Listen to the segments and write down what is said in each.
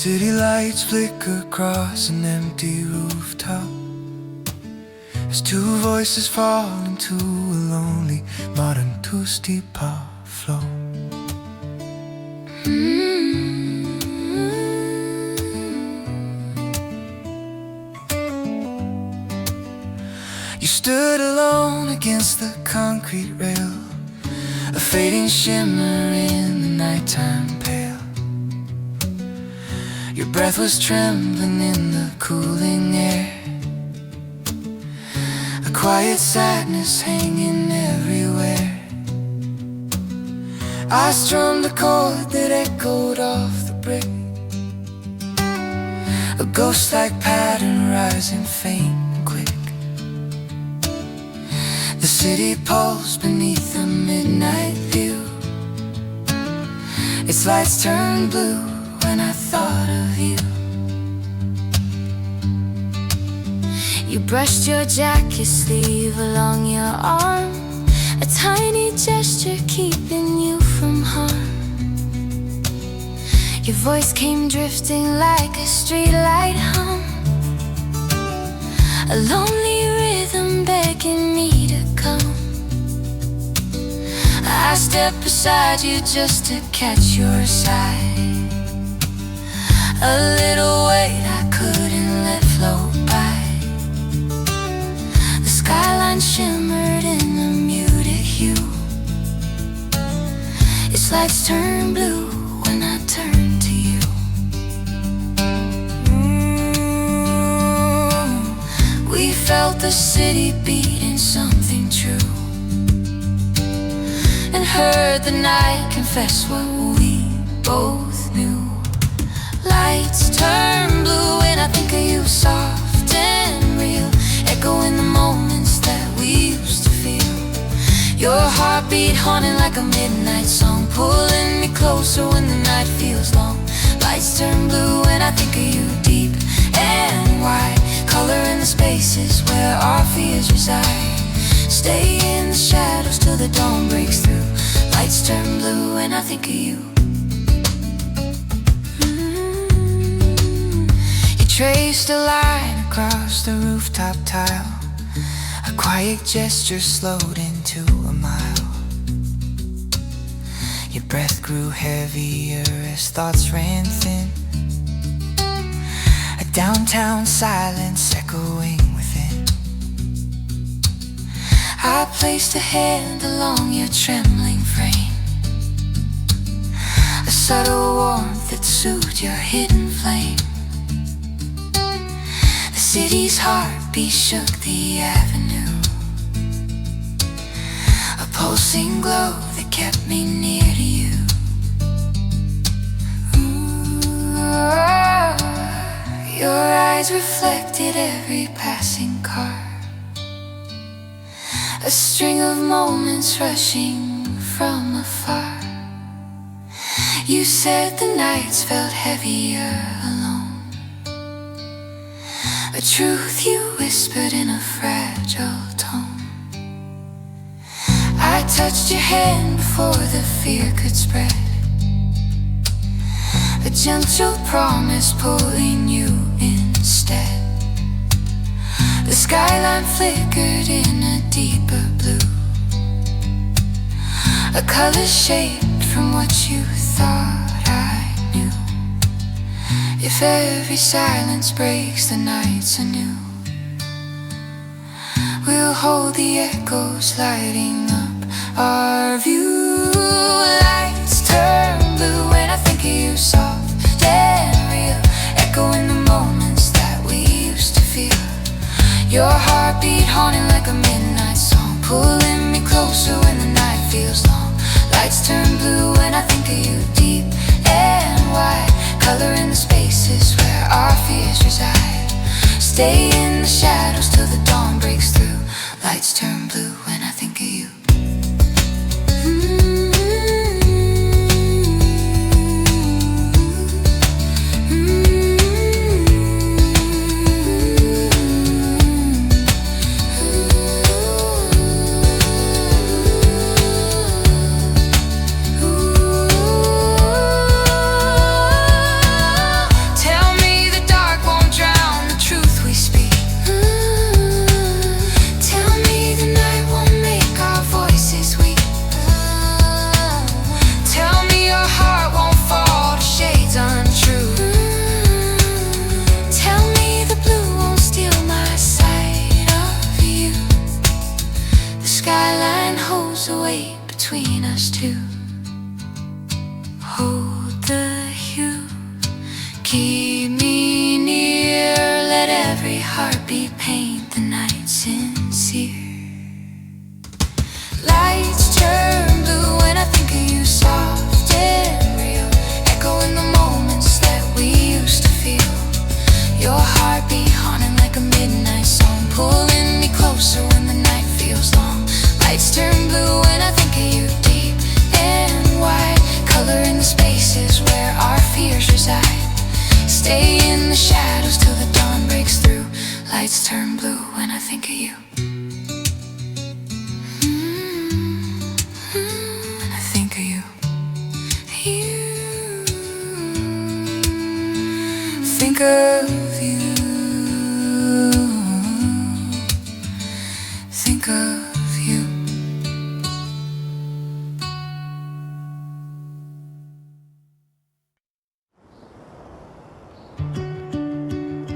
City lights flicker across an empty rooftop as two voices fall into a lonely modern two-step pop flow. You stood alone against the concrete rail, a fading shimmer in the nighttime pale. Your breath was trembling in the cooling air, a quiet sadness hanging everywhere. I strummed a chord that echoed off the brick, a ghost-like pattern rising faint and quick. The city pulsed beneath the midnight view, its lights turned blue when I thought of you. You brushed your jacket sleeve along your arm, a tiny gesture keeping you from harm. Your voice came drifting like a streetlight hum, a lonely rhythm begging me to come. I stepped beside you just to catch your sigh, a little weight I couldn't let float by. The skyline shimmered in a muted hue, its lights turned blue when I turned to you. We felt the city beating something true, and heard the night confess what we both knew. Lights turn blue when I think of you, soft and real, echoing the moments that we used to feel. Your heartbeat haunting like a midnight song, pulling me closer when the night feels long. Lights turn blue when I think of you, deep and wide, color in the spaces where our fears reside. Stay in the shadows till the dawn breaks through. Lights turn blue when I think of you. You traced a line across the rooftop tile, a quiet gesture slowed into a mile. Your breath grew heavier as thoughts ran thin, a downtown silence echoing within. I placed a hand along your trembling frame, a subtle warmth that soothed your hidden flame. The city's heartbeat shook the avenue, a pulsing glow that kept me near to you. Your eyes reflected every passing car, a string of moments rushing from afar. You said the nights felt heavier alone, a truth you whispered in a fragile tone. I touched your hand before the fear could spread, a gentle promise pulling you instead. The skyline flickered in a deeper blue, a color shaped from what you thought I knew. If every silence breaks the nights anew, we'll hold the echoes lighting up our view. Lights turn blue when I think of you, soft and real, echoing the moments that we used to feel. Your heartbeat haunting like a midnight song, pulling me closer when the night feels long. Lights turn blue when I think of you, deep and wide, color in the spaces where our fears reside. Stay in the shadows till the dawn breaks through. Lights turn blue when I think of you. heartbeat paint the night sincere. Lights turn blue when I think of you, soft and real, echoing the moments that we used to feel. Your heartbeat haunting like a midnight song, pulling me closer when the night feels long. Lights turn blue when I think of you, deep and wide, coloring the spaces where our fears reside. Stay in the shadows till the dawn breaks through. Lights turn blue when I think of you. When I think of you. Think of you. Think of you.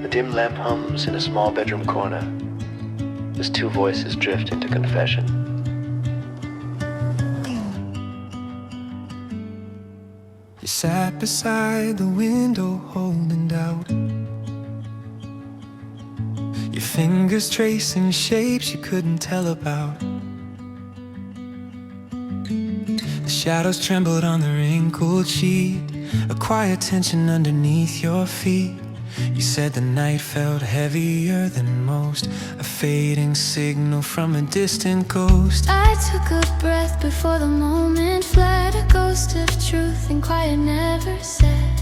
A dim lamp hums in a small bedroom corner as two voices drift into confession. You sat beside the window holding out, your fingers tracing shapes you couldn't tell about. The shadows trembled on the wrinkled sheet, a quiet tension underneath your feet. You said the night felt heavier than most, a fading signal from a distant coast. I took a breath before the moment fled, a ghost of truth and quiet never said.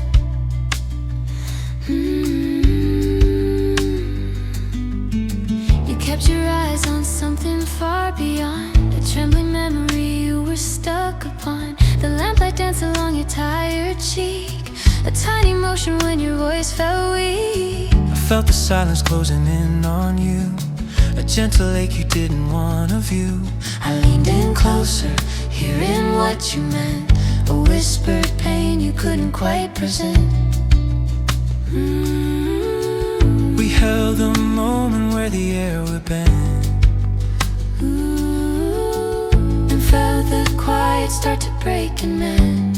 You kept your eyes on something far beyond, a trembling memory you were stuck upon. The lamplight danced along your tired cheek, a tiny motion when your voice felt weak. I felt the silence closing in on you, a gentle ache you didn't want to view. I leaned in closer, hearing what you meant, a whispered pain you couldn't quite present. We held a moment where the air would bend, and felt the quiet start to break and mend.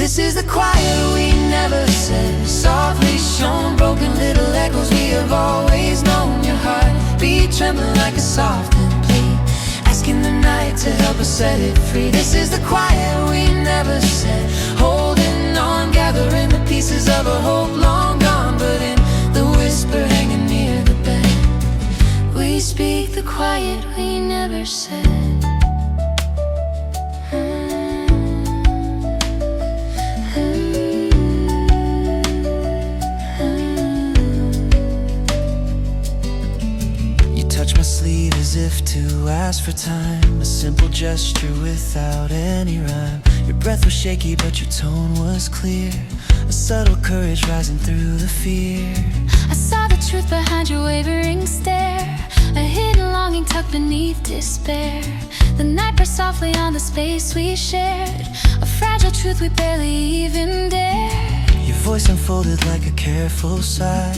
this is the quiet we never said, softly shown, broken little echoes we have always known. Your heart beat trembling like a soft plea, asking the night to help us set it free. This is the quiet we never said, holding on, gathering the pieces of a hope long gone, but in the whisper hanging near the bed, we speak the quiet we never said. As if to ask for time, a simple gesture without any rhyme. Your breath was shaky but your tone was clear, a subtle courage rising through the fear. I saw the truth behind your wavering stare, a hidden longing tucked beneath despair. The night burst softly on the space we shared, a fragile truth we barely even dared. Your voice unfolded like a careful sigh,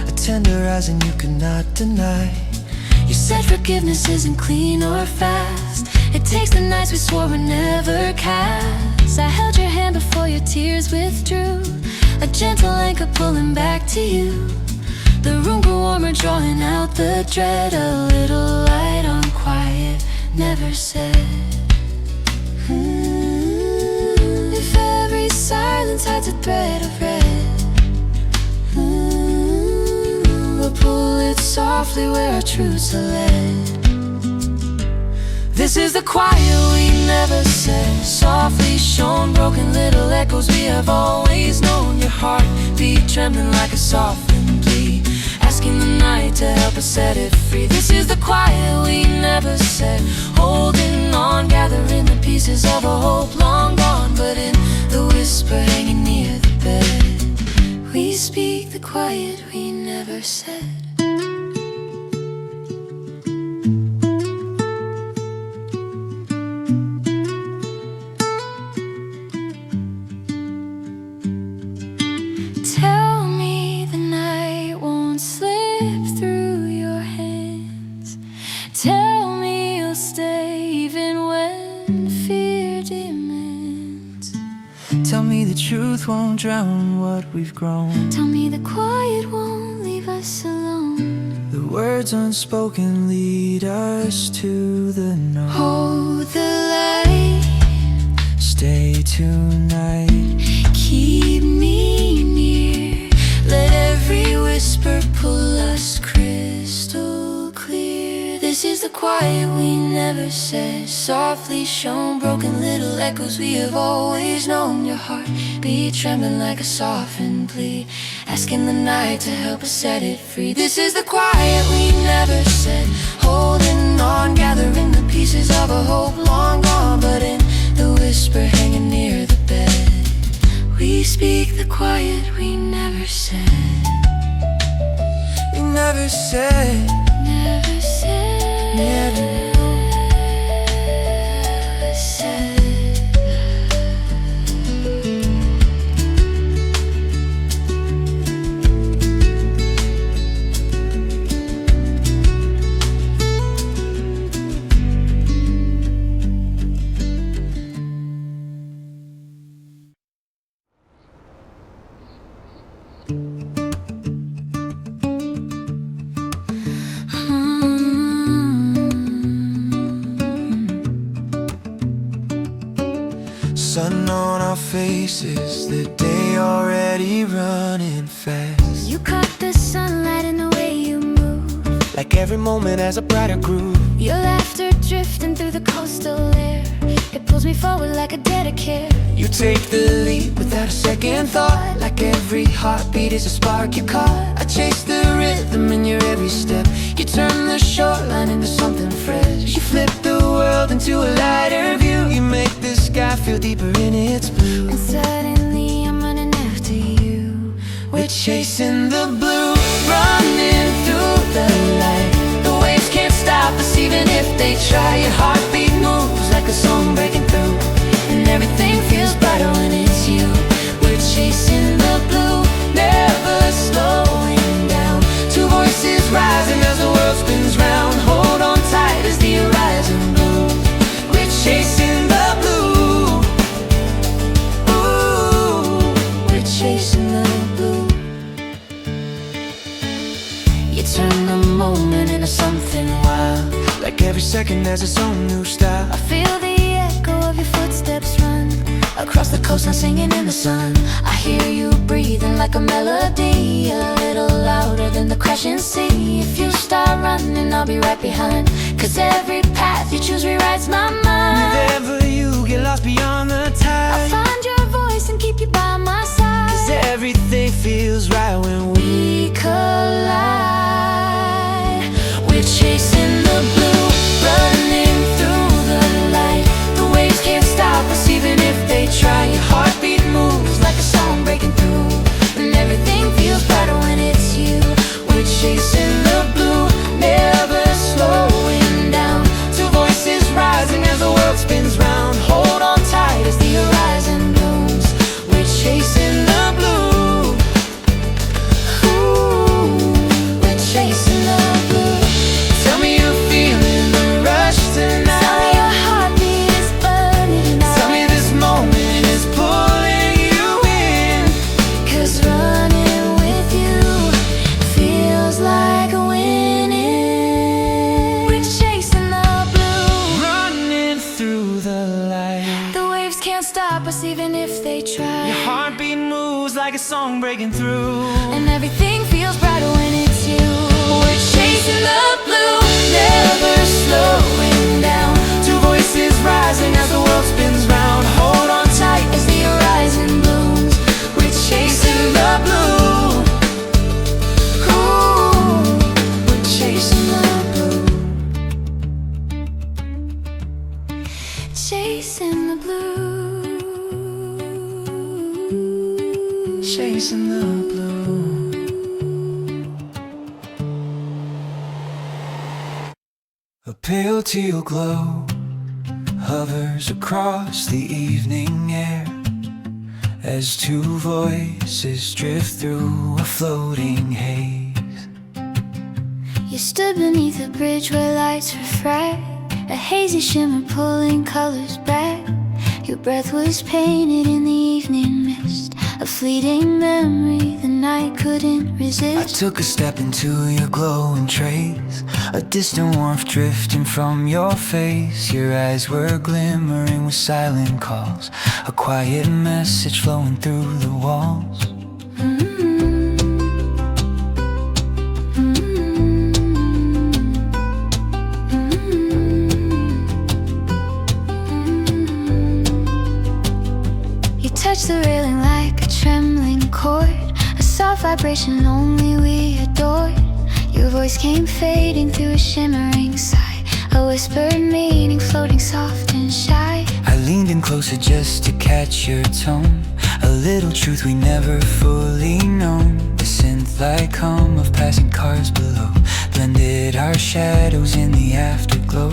a tender rising you could not deny. You said forgiveness isn't clean or fast, it takes the nights we swore would never cast. I held your hand before your tears withdrew, a gentle anchor pulling back to you. The room grew warmer, drawing out the dread, a little light on quiet never said. If every silence hides a thread of red, we'll pull it softly where our truths are led. This is the quiet we never said, softly shown, broken little echoes we have always known. Your heart beat trembling like a softened plea, asking the night to help us set it free. This is the quiet we never said, holding on, gathering the pieces of a hope long gone, but in the whisper hanging near the bed, we speak the quiet we never said. Tell me the night won't slip through your hands. Tell me you'll stay even when fear demands. Tell me the truth won't drown what we've grown. Tell me the quiet won't leave us us alone. The words unspoken lead us to the note. Hold the light, Stay tonight. keep me near. Let every whisper pull us crystal clear. This is the quiet we never said, softly shown, broken little echoes we have always known. Your heart beat trembling like a softened plea, asking the night to help us set it free. This is the quiet we never said, holding on, gathering the pieces of a hope long gone. But in the whisper hanging near the bed, we speak the quiet we never said. We never said, Never said, never. said. Sun on our faces, the day already running fast. You caught the sunlight in the way you move, Like every moment has a brighter groove. your laughter drifting through the coastal air. It pulls me forward like a debt of care. You take the lead without a second thought. Like every heartbeat is a spark you caught. I chase the rhythm in your every step. You turn the shoreline into something fresh. You flip the world into a lighter view. You make the sky feel deeper in its blue. And suddenly I'm running after you. We're chasing the blue, running through the light. The waves can't stop us even if they try. Your heartbeat moves like a song breaking through, And everything feels brighter when it's you. We're chasing the blue, never slowing down. Two voices rising as the world spins round. Hold on tight as the horizon blooms. We're chasing the blue. Ooh, we're chasing the blue. You turn the moment into something wild. like every second has its own new style. I feel the echo of your footsteps run across the coastline singing in the sun. I hear you breathing like a melody, a little louder than the crashing sea. If you start running, I'll be right behind, 'cause every path you choose rewrites my mind. If ever you get lost beyond the I'll tide, find your voice and keep you by my side. 'cause everything feels right when we We collide. We're chasing the blue, running through the light. The waves can't stop us even if they try. Your heartbeat moves like a song breaking through, and everything feels brighter when it's you. We're chasing the blue, never slowing down. two voices rising as the world spins round. Hold on tight as the horizon blooms. We're chasing the blue. Ooh, we're chasing the blue. Tell me you're feeling the rush tonight. Tell me your heartbeat is burning tonight. Tell me this moment is pulling you in. 'Cause running with you feels like winning. We're chasing the blue. Running through the light. The waves can't stop us even if they try. Your heartbeat moves like a song breaking through. And everything feels brighter when it's you. We're chasing the blue, never slowing down. Two voices rising as the world spins round. Hold on tight as the horizon blooms. We're chasing the blue. Ooh, we're chasing the blue. Chasing the blue. Chasing the blue. A pale teal glow hovers across the evening air as two voices drift through a floating haze. You stood beneath a bridge where lights refract, a hazy shimmer pulling colors back. Your breath was painted in the evening mist, a fleeting memory the night could couldn't resist. I took a step into your glowing trace, a distant warmth drifting from your face. Your eyes were glimmering with silent calls, a quiet message flowing through the walls. Touch the railing like a trembling chord, a soft vibration only we adored. Your voice came fading through a shimmering sigh, a whispered meaning floating soft and shy. I leaned in closer just to catch your tone, a little truth we never fully known. The synth-like hum of passing cars below blended our shadows in the afterglow.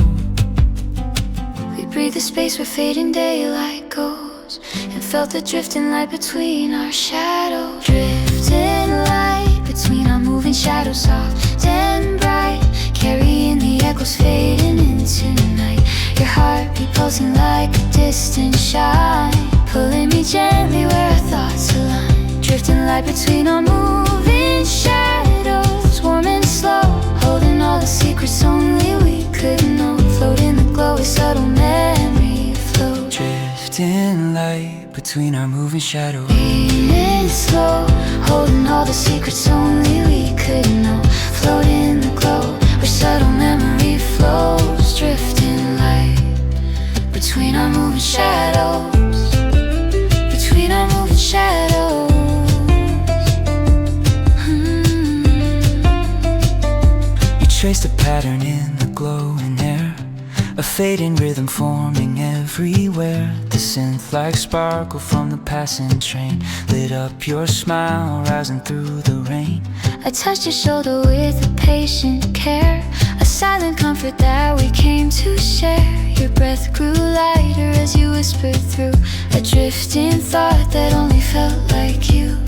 We breathed the space where fading daylight goes, and felt the drifting light between our shadows. Drifting light between our moving shadows, soft and bright, carrying the echoes fading into night. Your heartbeat pulsing like a distant shine, pulling me gently where our thoughts align. Drifting light between our moving shadows, warm and slow, holding all the secrets only we could know. Float in the glow, a subtle memory flow. Drifting light between our moving shadows, fading slow, holding all the secrets only we could know. Float in the glow, where subtle memory flows. Drifting light between our moving shadows, between our moving shadows. You traced a pattern in the glowing air, a fading rhythm forming everywhere. The synth-like sparkle from the passing train lit up your smile, rising through the rain. I touched your shoulder with a patient care, a silent comfort that we came to share. Your breath grew lighter as you whispered through a drifting thought that only felt like you.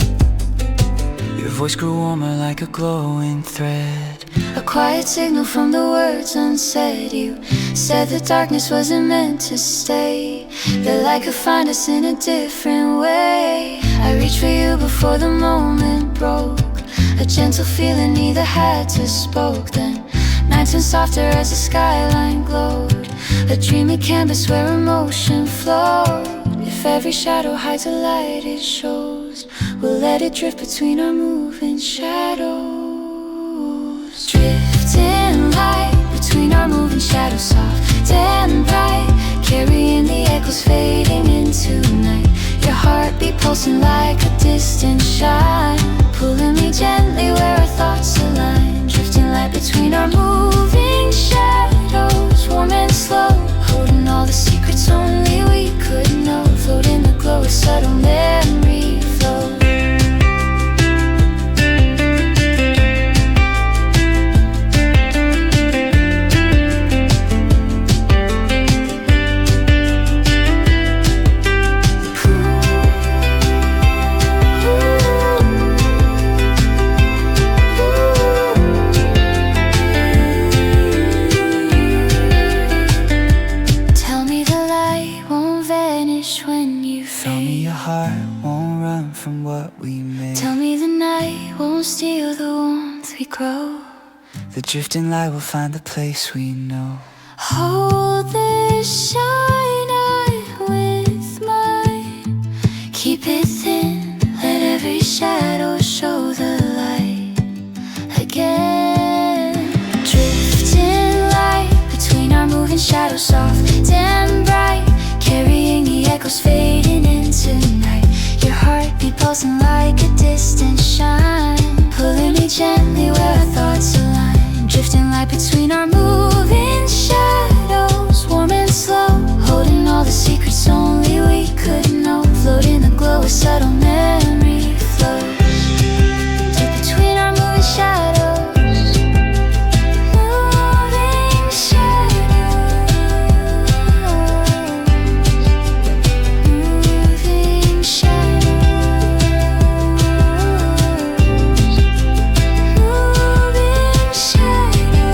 Your voice grew warmer like a glowing thread, a quiet signal from the words unsaid. You said the darkness wasn't meant to stay, that light could find us in a different way. I reached for you before the moment broke, a gentle feeling neither had to spoke. Then nights went softer as the skyline glowed, a dreamy canvas where emotion flowed. If every shadow hides a light it shows, we'll let it drift between our moving shadows. Drifting light between our moving shadows, soft and bright, carrying the echoes fading into night. Your heartbeat pulsing like a distant shine, pulling me gently where our thoughts align. Drifting light between our moving shadows, warm and slow, holding all the secrets only we could know. Float in the glow, a subtle memory flow. From what we made. Tell me the night won't steal the warmth we grow, the drifting light will find the place we know. Hold this shine eye with mine, keep it thin, let every shadow show the light again. Drifting light between our moving shadows, soft and bright, carrying the echoes fading into night. Your heartbeat pulsing like a distant shine, pulling me gently where our thoughts align. Drifting light between our moving shadows, warm and slow, holding all the secrets only we could know. Float in the glow, a subtle memory flows. Deep between our moving shadows, moving shadows, moving shadows. Moving shadows.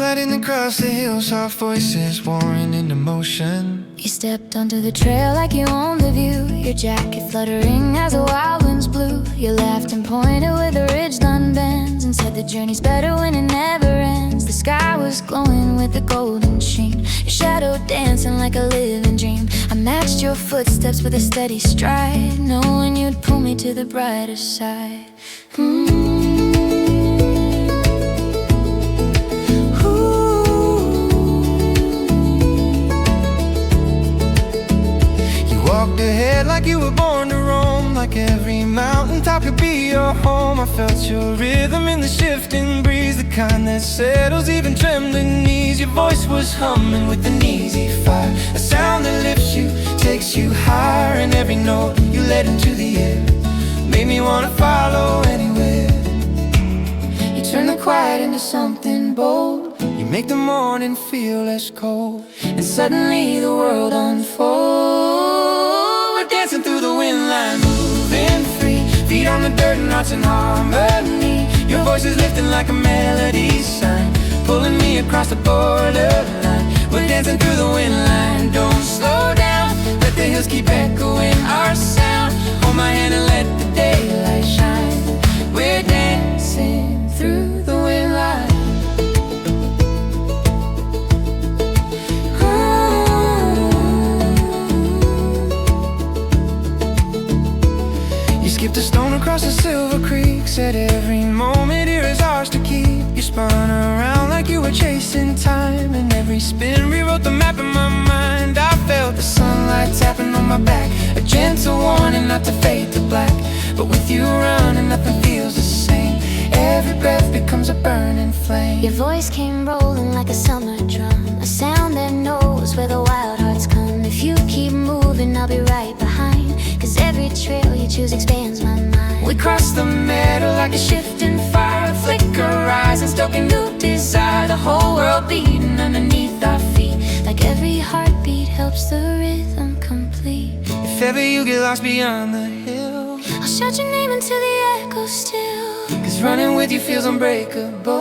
gliding across the hills, soft voices warring into motion. You stepped onto the trail like you owned the view, your jacket fluttering as the wild winds blew. You laughed and pointed with the ridgeline bends and said the journey's better when it never ends. The sky was glowing with a golden sheen, your shadow dancing like a living dream. I matched your footsteps with a steady stride, knowing you'd pull me to the brighter side. Walked ahead like you were born to roam, like every mountaintop could be your home. I felt your rhythm in the shifting breeze, the kind that settles even trembling knees. Your voice was humming with an easy fire, a sound that lifts you, takes you higher. And every note you led into the air made me wanna follow anywhere. You turn the quiet into something bold, you make the morning feel less cold, and suddenly the world unfolds. Dancing through the wind line, moving free, feet on the dirt and hearts in harmony. Your voice is lifting like a melody sign, pulling me across the borderline. We're dancing through the wind line, don't slow down, let the hills keep echoing our sound. Hold my hand and let the daylight shine. We're dancing through the wind line. Skipped a stone across a silver creek, said every moment here is ours to keep. You spun around like you were chasing time, and every spin rewrote the map in my mind. I felt the sunlight tapping on my back, a gentle warning not to fade to black. But with you around and nothing feels the same, every breath becomes a burning flame. Your voice came rolling like a summer drum, a sound that knows where the wild hearts come. If you keep moving, I'll be right behind, 'cause every trail you choose expands my mind. We cross the meadow like a shifting fire, flicker rise and stoke a new desire. The whole world beating underneath our feet, like every heartbeat helps the rhythm complete. If ever you get lost beyond the hill, I'll shout your name until the echoes still, 'cause running with you feels unbreakable.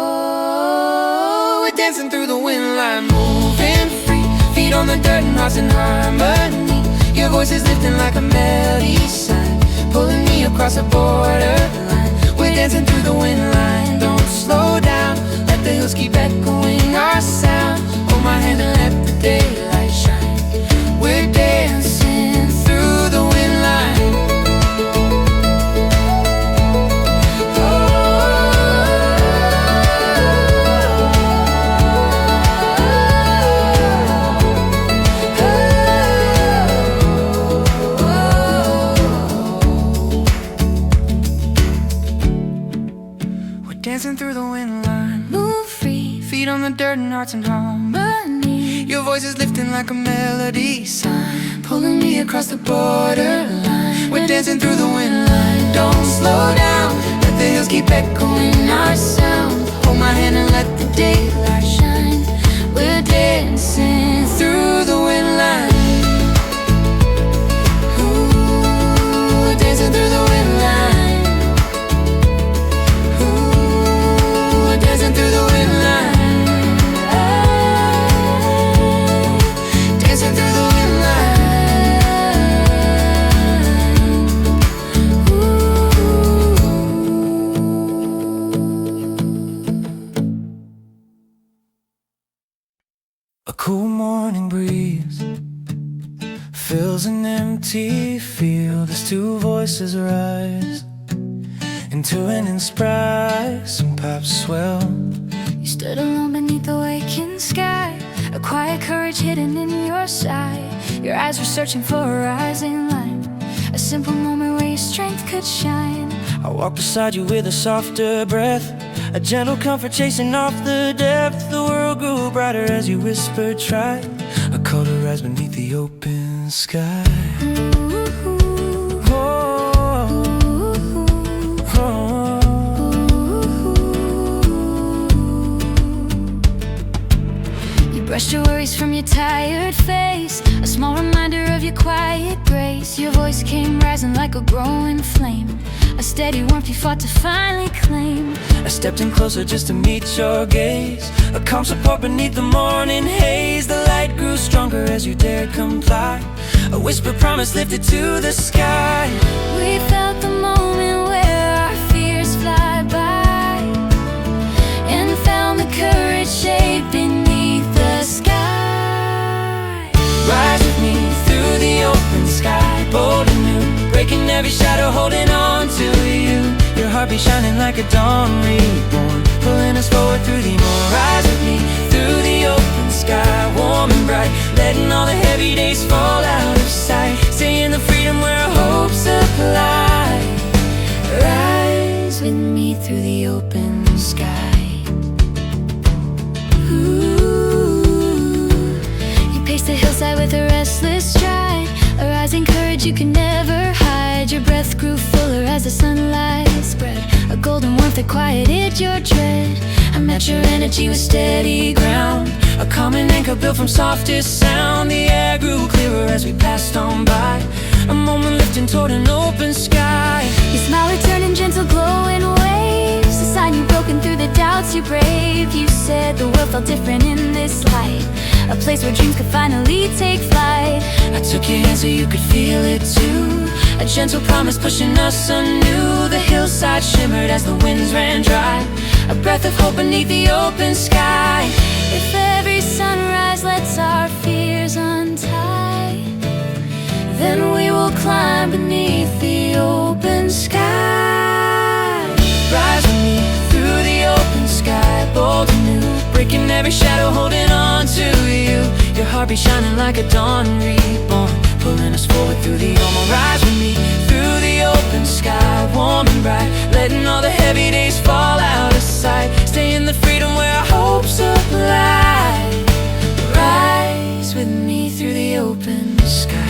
We're dancing through the wind line, moving free, feet on the dirt and hearts in harmony. Your voice is lifting like a melody sign, pulling me across the borderline. We're dancing through the wind line, don't slow down, let the hills keep echoing our sound. Hold my hand and let the daylight shine. We're dancing through the wind line. Dancing through the wind line, move free, feet on the dirt and hearts in harmony. Your voice is lifting like a melody sign, pulling me across the borderline. We're dancing through the wind line, don't slow down, let the hills keep echoing our sound. Hold my hand and let the daylight shine. We're dancing through the wind line. Ooh, we're dancing through the wind line. Dancing through the wind line, dancing through the wind line. A cool morning breeze fills an empty field as two voices rise into an inspiration and pops swell. You stood alone beneath the waking sky, a quiet courage hidden in your sight. Your eyes were searching for a rising light, a simple moment where your strength could shine. I walked beside you with a softer breath, a gentle comfort chasing off the depth. The world grew brighter as you whispered, try. A colder rise beneath the open sky. Brushed your worries from your tired face, a small reminder of your quiet grace. Your voice came rising like a growing flame, a steady warmth you fought to finally claim. I stepped in closer just to meet your gaze, a calm support beneath the morning haze. The light grew stronger as you dared comply, a whispered promise lifted to the sky. We felt the moment where our fears fly by, and found the courage shaped beneath the sky. Rise with me through the open sky, bold and new, breaking every shadow, holding on to you. Your heartbeat shining like a dawn reborn, pulling us forward through the morn. Rise with me through the open sky, warm and bright, letting all the heavy days fall out of sight. Stay in the freedom where our hopes apply. Rise with me through the open sky. You pace the hillside with a restless stride, a rising courage you can never hide. Your breath grew fuller as the sunlight spread, a golden warmth that quieted your dread. I met your energy with steady ground, a common anchor built from softest sound. The air grew clearer as we passed on by, a moment lifting toward an open sky. Your smile returned in gentle glowing waves, a sign you broken through the doubts you brave. You said the world felt different in this light, a place where dreams could finally take flight. I took your hand so you could feel it too, a gentle promise pushing us anew. The hillside shimmered as the winds ran dry, a breath of hope beneath the open sky. If every sunrise lets our fears untie, then we will climb beneath the open sky. Rise with me through the open sky, bold and new, breaking every shadow, holding on to you. Your heartbeat shining like a dawn reborn, pulling us forward through the unknown. Rise with me through the open sky, warm and bright, letting all the heavy days fall out of sight. Stay in the freedom where our hopes apply. Rise with me through the open sky.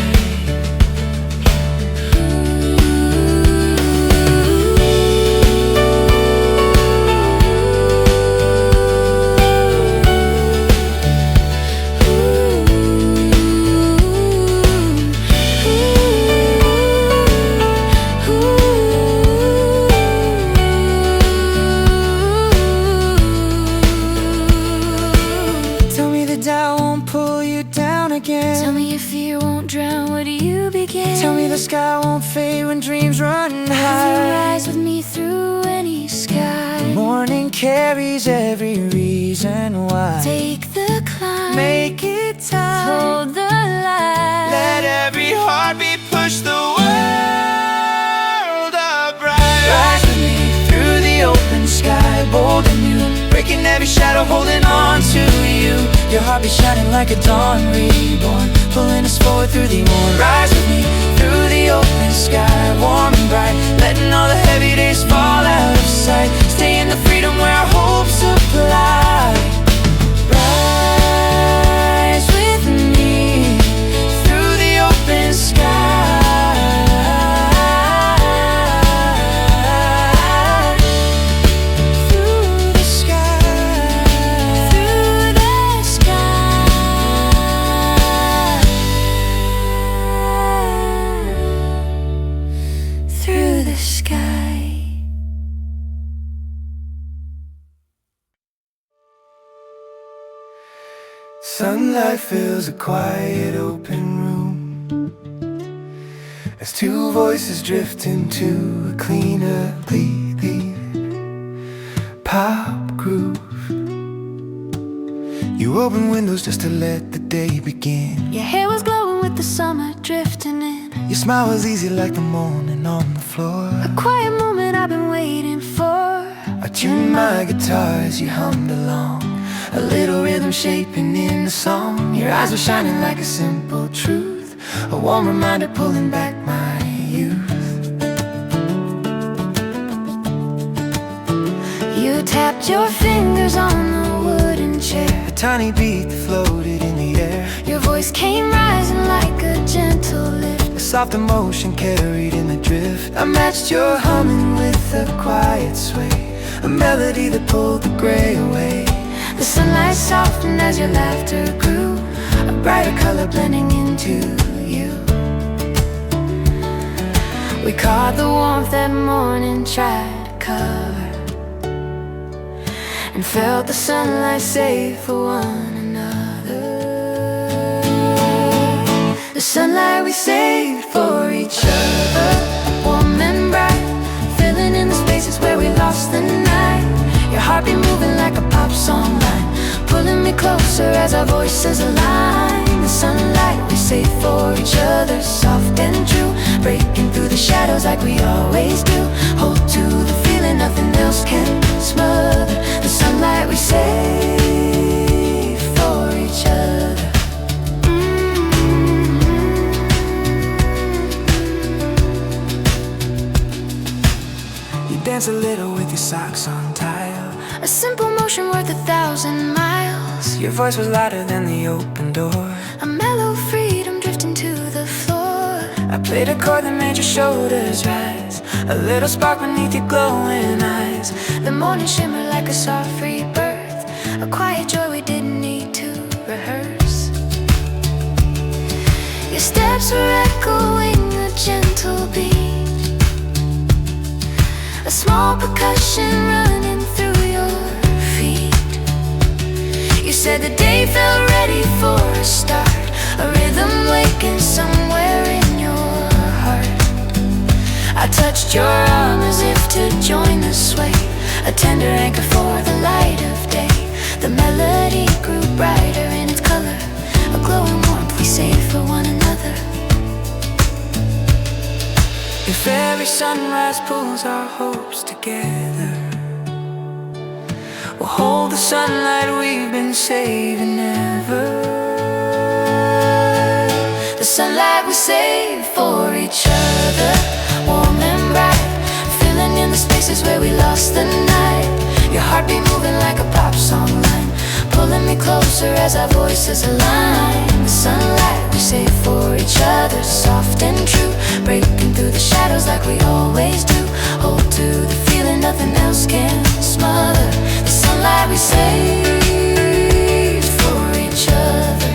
Tell me your fear won't drown, where do you begin? Tell me the sky won't fade when dreams run Will high. you rise with me through any sky? The morning carries every reason why. Take the climb, Make it time, hold the light. let every heartbeat push the world up bright. Rise with me through the open sky, bold and new, breaking every shadow, holding on to you. Your heartbeat shining like a dawn reborn, pulling us forward through the morn. Rise with me through the open sky, warm and bright, letting all the heavy days fall out of sight. Stay in the freedom where our hopes apply. Rise with me through the open sky. Sunlight fills a quiet open room as two voices drift into a cleaner, clean pop groove. You open windows just to let the day begin. Your hair was glowing with the summer drifting in, Your smile was easy like the morning on the floor. a quiet moment I've been waiting for. I tuned my guitar as you hummed along, a little rhythm shaping in the song. Your eyes were shining like a simple truth, a warm reminder pulling back my youth. You tapped your fingers on the wooden chair, A tiny beat that floated in the air, your voice came rising like a gentle lift. a soft emotion carried in the drift. I matched your humming with a quiet sway, a melody that pulled the gray away. The sunlight softened as your laughter grew, a brighter color blending into you. We caught the warmth that morning, tried to cover, and felt the sunlight save for one another. The sunlight we saved for each other, warm and bright, filling in the spaces where we lost the night. Your heart be moving like a pop song line, pulling me closer as our voices align. The sunlight we save for each other, soft and true, breaking through the shadows like we always do. Hold to the feeling nothing else can smother. The sunlight we save for each other. You dance a little with your socks on tile, A simple motion worth 1,000 miles. your voice was louder than the open door. A mellow freedom drifting to the floor. I played a chord that made your shoulders rise, a little spark beneath your glowing eyes. The morning shimmered like a soft rebirth, a quiet joy we didn't need to rehearse. Your steps were echoing a gentle beat, a small percussion running through your feet. You said the day felt ready for a start, a rhythm waking somewhere in your heart. I touched your arm as if to join the sway, a tender anchor for the light of day. The melody grew brighter in its color, a glowing warmth we saved for one another. If every sunrise pulls our hopes together, we'll hold the sunlight we've been saving ever. The sunlight we save for each other, warm and bright, filling in the spaces where we lost the night. Your heart be moving like a pop song line, pulling me closer as our voices align. The sunlight we save for each other, soft and true, breaking through the shadows like we always do. Hold to the feeling nothing else can smother. The sunlight we save for each other.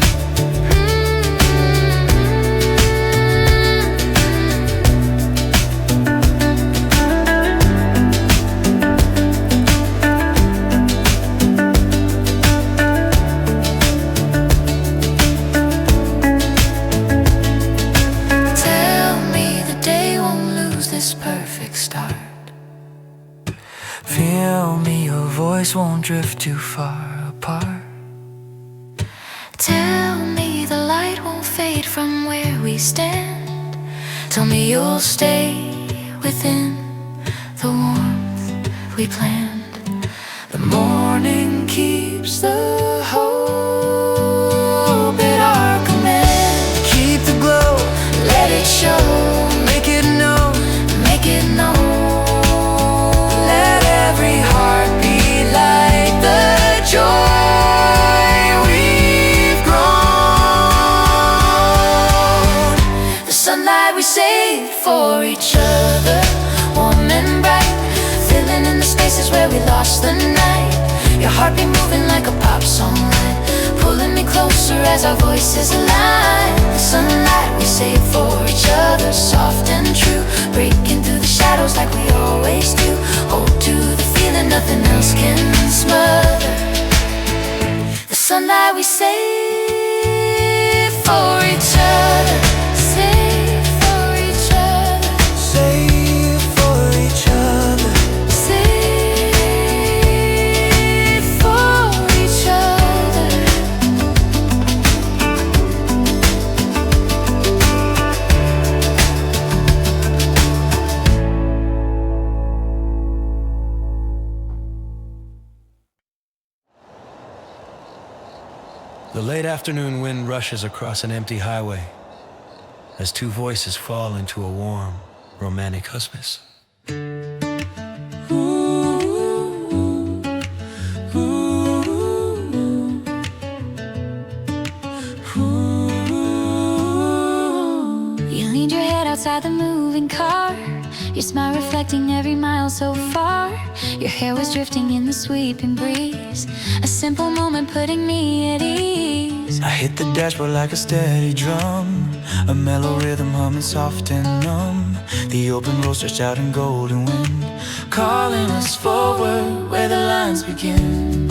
Feel me, your voice won't drift too far apart. Tell me the light won't fade from where we stand. Tell me you'll stay within the warmth we planned. The morning keeps the hope at our command. Keep the glow, Let it show, make it known, make it known. let every heart be like the joy we've grown. The sunlight we save for each other, warm and bright, filling in the spaces where we lost the night. Your heart be moving like a pop song line, pulling me closer as our voices align. The sunlight we save for each other, soft and true, breaking through the shadows like we always do. Hold to the feeling nothing else can smother. The sunlight we save for each other, save for each other, Save for each other. save for each other. The late afternoon wind rushes across an empty highway as two voices fall into a warm, romantic hospice. You leaned your head outside the moving car, your smile reflecting every mile so far. Your hair was drifting in the sweeping breeze, a simple moment putting me at ease. I hit the dashboard like a steady drum, a mellow rhythm humming soft and numb. The open road stretched out in golden wind, calling us forward where the lines begin.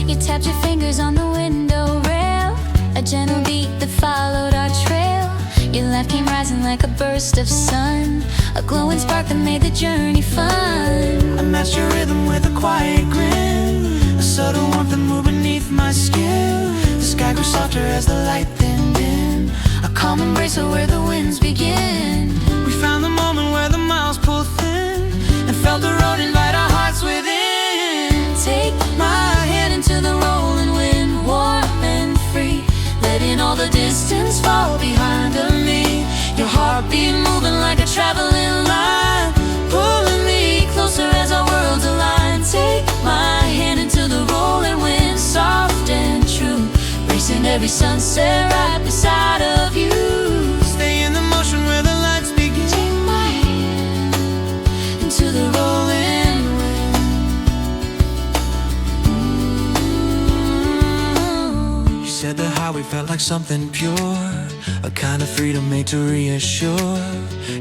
You tapped your fingers on the window rail, a gentle beat that followed our trail. Your laugh came rising like a burst of sun, a glowing spark that made the journey fun. I matched your rhythm with a quiet grin, a subtle warmth that moved beneath my skin. The sky grew softer as the light thinned in, A calm embrace of where the winds begin. we found the moment where the miles pulled thin, and felt the road invite our hearts within. Take my hand into the rolling wind, warm and free, letting all the distance fall behind of me. Your heartbeat moving like a traveling line, pulling me closer as our worlds align. Take my hand into the rolling wind, soft and true, racing every sunset right beside of you. Stay in the motion where the lights begin. Take my hand into the rolling wind. You said the highway felt like something pure, a kind of freedom made to reassure.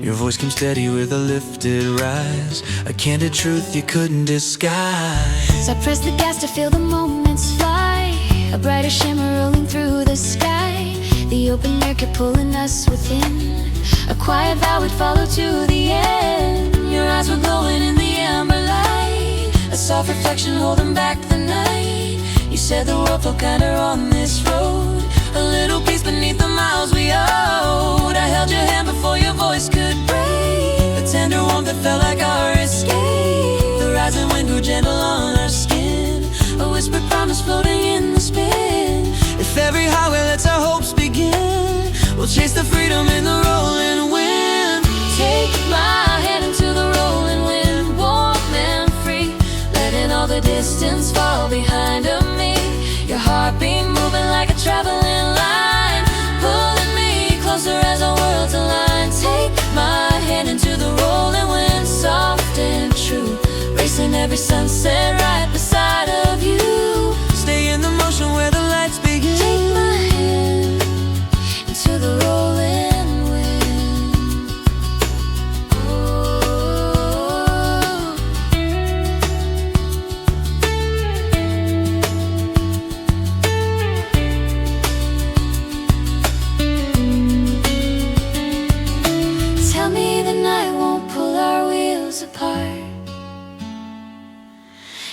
Your voice came steady with a lifted rise, a candid truth you couldn't disguise. So I pressed the gas to feel the moments fly, a brighter shimmer rolling through the sky. The open air kept pulling us within, a quiet vow would follow to the end. Your eyes were glowing in the amber light, a soft reflection holding back the night. You said the world felt kinder on this road, a little peace beneath the miles we owed. I held your hand before your voice could break, the tender warmth that felt like our escape. The rising wind grew gentle on our skin, a whispered promise floating in the spin. If every highway lets our hopes begin, we'll chase the freedom in the rolling wind. Take my hand into the rolling wind, warm and free, letting all the distance fall behind of me. Your heartbeat moving like a traveling line, pulling me closer as our worlds align. Take my hand into the rolling wind, soft and true, racing every sunset right beside of you. Stay in the motion where the lights begin. Take my hand into the rolling wind. Tell me the night won't pull our wheels apart.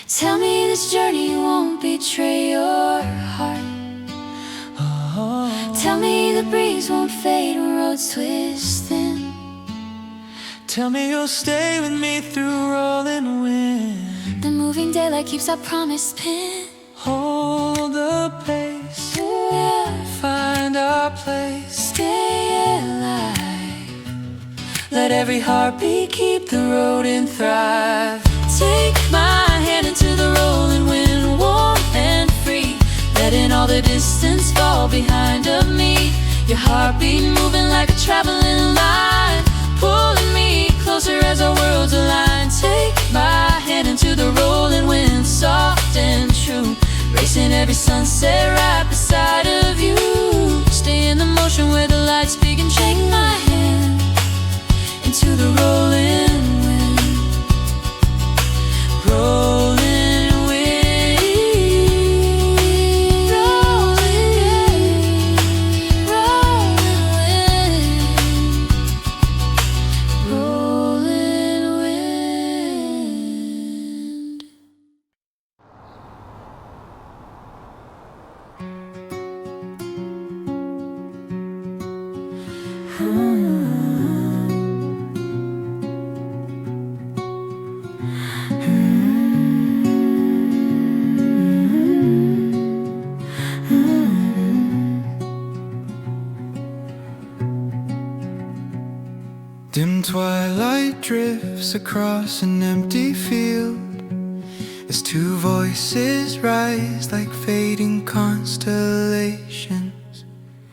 Tell me this journey won't betray your heart. Tell me the breeze won't fade when roads twist thin. Tell me you'll stay with me through rolling wind. The moving daylight keeps our promise pinned. Hold the pace, Yeah, find our place. stay alive. Let every heartbeat keep the road and thrive. Take my hand into the rolling wind, warm and free, letting all the distance fall behind of me. Your heartbeat moving like a traveling line, pulling me closer as our worlds align. Take my hand into the rolling wind, soft and true, racing every sunset right beside of you. Stay in the motion where the lights begin. Take my hand into the rolling wind, rolling wind, rolling wind, rolling wind. Dim twilight drifts across an empty field as two voices rise like fading constellations.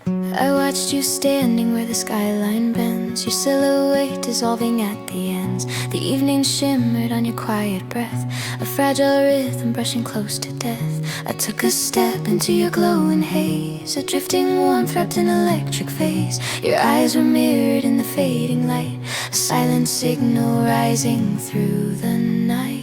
I watched you standing where the skyline bends, your silhouette dissolving at the end. hands. The evening shimmered on your quiet breath, a fragile rhythm brushing close to death. I took a step into your glowing haze, a drifting warmth wrapped in electric phase. Your eyes were mirrored in the fading light, a silent signal rising through the night.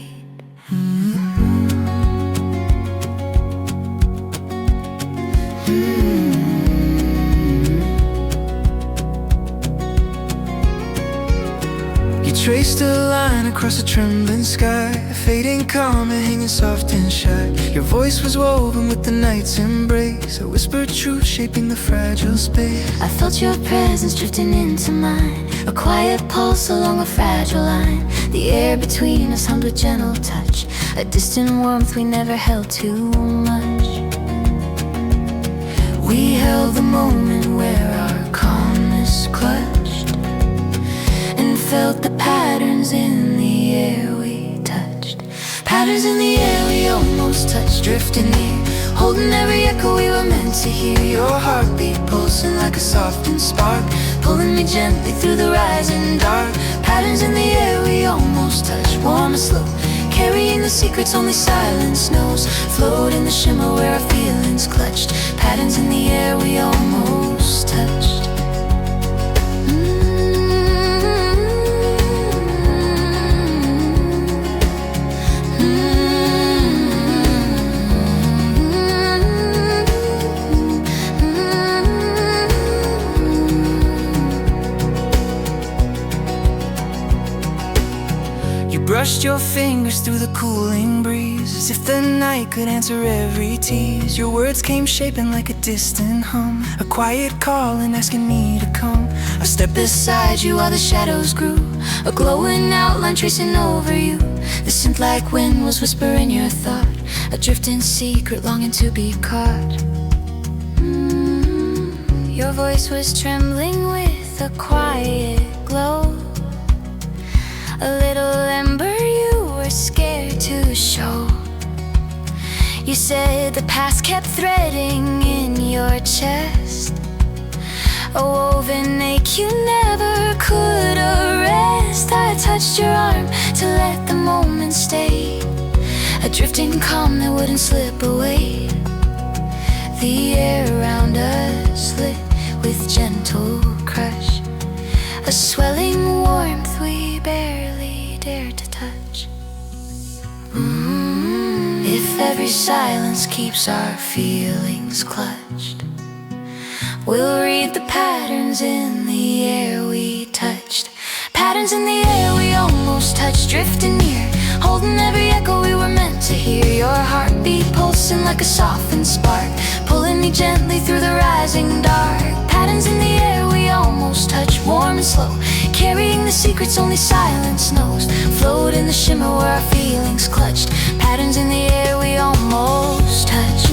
You traced a line across a trembling sky, a fading comet hanging soft and shy. Your voice was woven with the night's embrace, a whispered truth shaping the fragile space. I felt your presence drifting into mine, a quiet pulse along a fragile line. The air between us hummed with gentle touch, a distant warmth we never held too much. We held the moment where our calmness clutched, and felt the patterns in the air we touched. Patterns in the air we almost touched, drifting near, holding every echo we were meant to hear. Your heartbeat pulsing like a softened spark, pulling me gently through the rising dark. Patterns in the air we almost touched, warm and slow, carrying the secrets only silence knows. Float in the shimmer where our feelings clutched. Patterns in the air we almost touched. Brushed your fingers through the cooling breeze, as if the night could answer every tease. Your words came shaping like a distant hum, a quiet calling asking me to come. I stepped beside you while the shadows grew, a glowing outline tracing over you. The synth like wind was whispering your thought, a drifting secret longing to be caught. Your voice was trembling with a quiet glow, a little ember you were scared to show. You said the past kept threading in your chest, a woven ache you never could arrest. I touched your arm to let the moment stay, a drifting calm that wouldn't slip away. The air around us lit with gentle crush, a swelling warmth we barely dared to touch. If every silence keeps our feelings clutched, we'll read the patterns in the air we touched. Patterns in the air we almost touched, drifting near, holding every echo we were meant to hear. Your heartbeat pulsing like a softened spark, pulling me gently through the rising dark. Patterns in the air we almost touched, warm and slow, carrying the secrets only silence knows. Float in the shimmer where our feelings clutched. Patterns in the air we almost touched.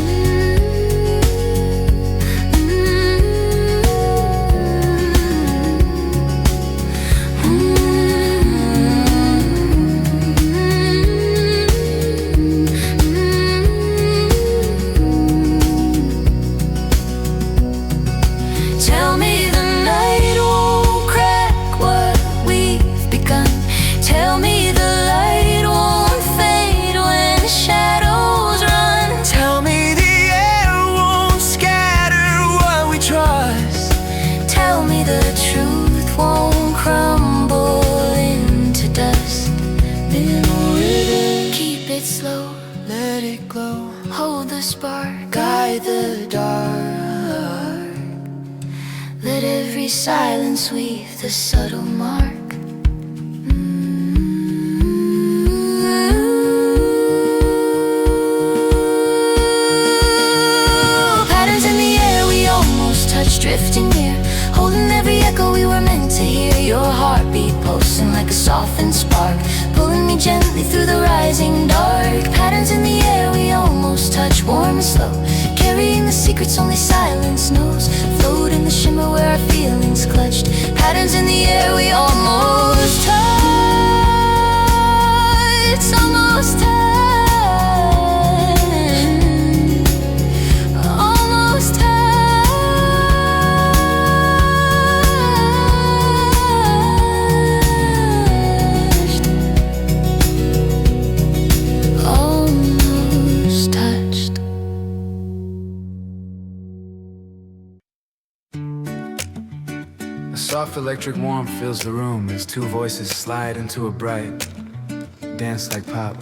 Tell me the night won't crack what we've begun. Tell me the light won't fade when shadows run. Tell me the air won't scatter what we trust. Tell me the truth won't crumble into dust. Keep it slow, Let it glow, hold the spark, guide the dark. let every silence weave the subtle mark. Patterns in the air we almost touched, drifting near, holding every echo we were meant to hear. Your heartbeat pulsing like a softened spark, pulling me gently through the rising dark. Patterns in the air we almost touch, warm and slow, carrying the secrets only silence knows. Float in the shimmer where our feelings clutched. Patterns in the air we almost touch, almost touch. soft electric warmth fills the room as two voices slide into a bright dance like pop.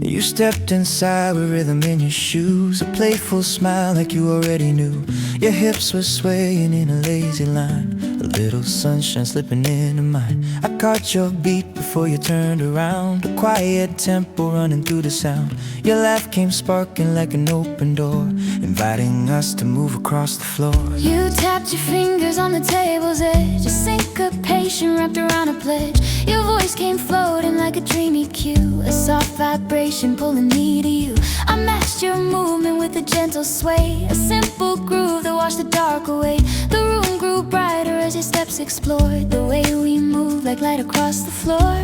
You stepped inside with rhythm in your shoes, a playful smile like you already knew. Your hips were swaying in a lazy line, a little sunshine slipping into mine. I caught your beat before you turned around, a quiet tempo running through the sound. Your laugh came sparking like an open door, inviting us to move across the floor. You tapped your fingers on the table's edge, a syncopation wrapped around a pledge. Your voice came floating like a dreamy cue, a soft vibration pulling me to you. I matched your movement with a gentle sway, a simple groove that washed the dark away. The room grew brighter as your steps explored the way we moved like light across the floor.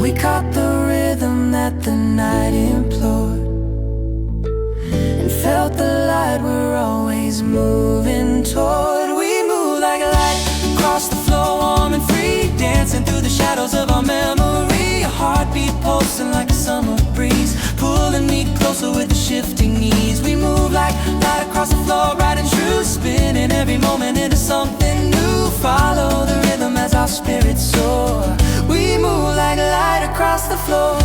We caught the rhythm that the night implored, and felt the light we're always moving toward. We move like a light across the floor, warm and free, dancing through the shadows of our memory. A heartbeat pulsing like a summer breeze, pulling me closer with the shifting knees. We move like light across the floor, bright and true, spinning every moment into something new. Follow the rhythm as our spirits soar. We move like light across the floor.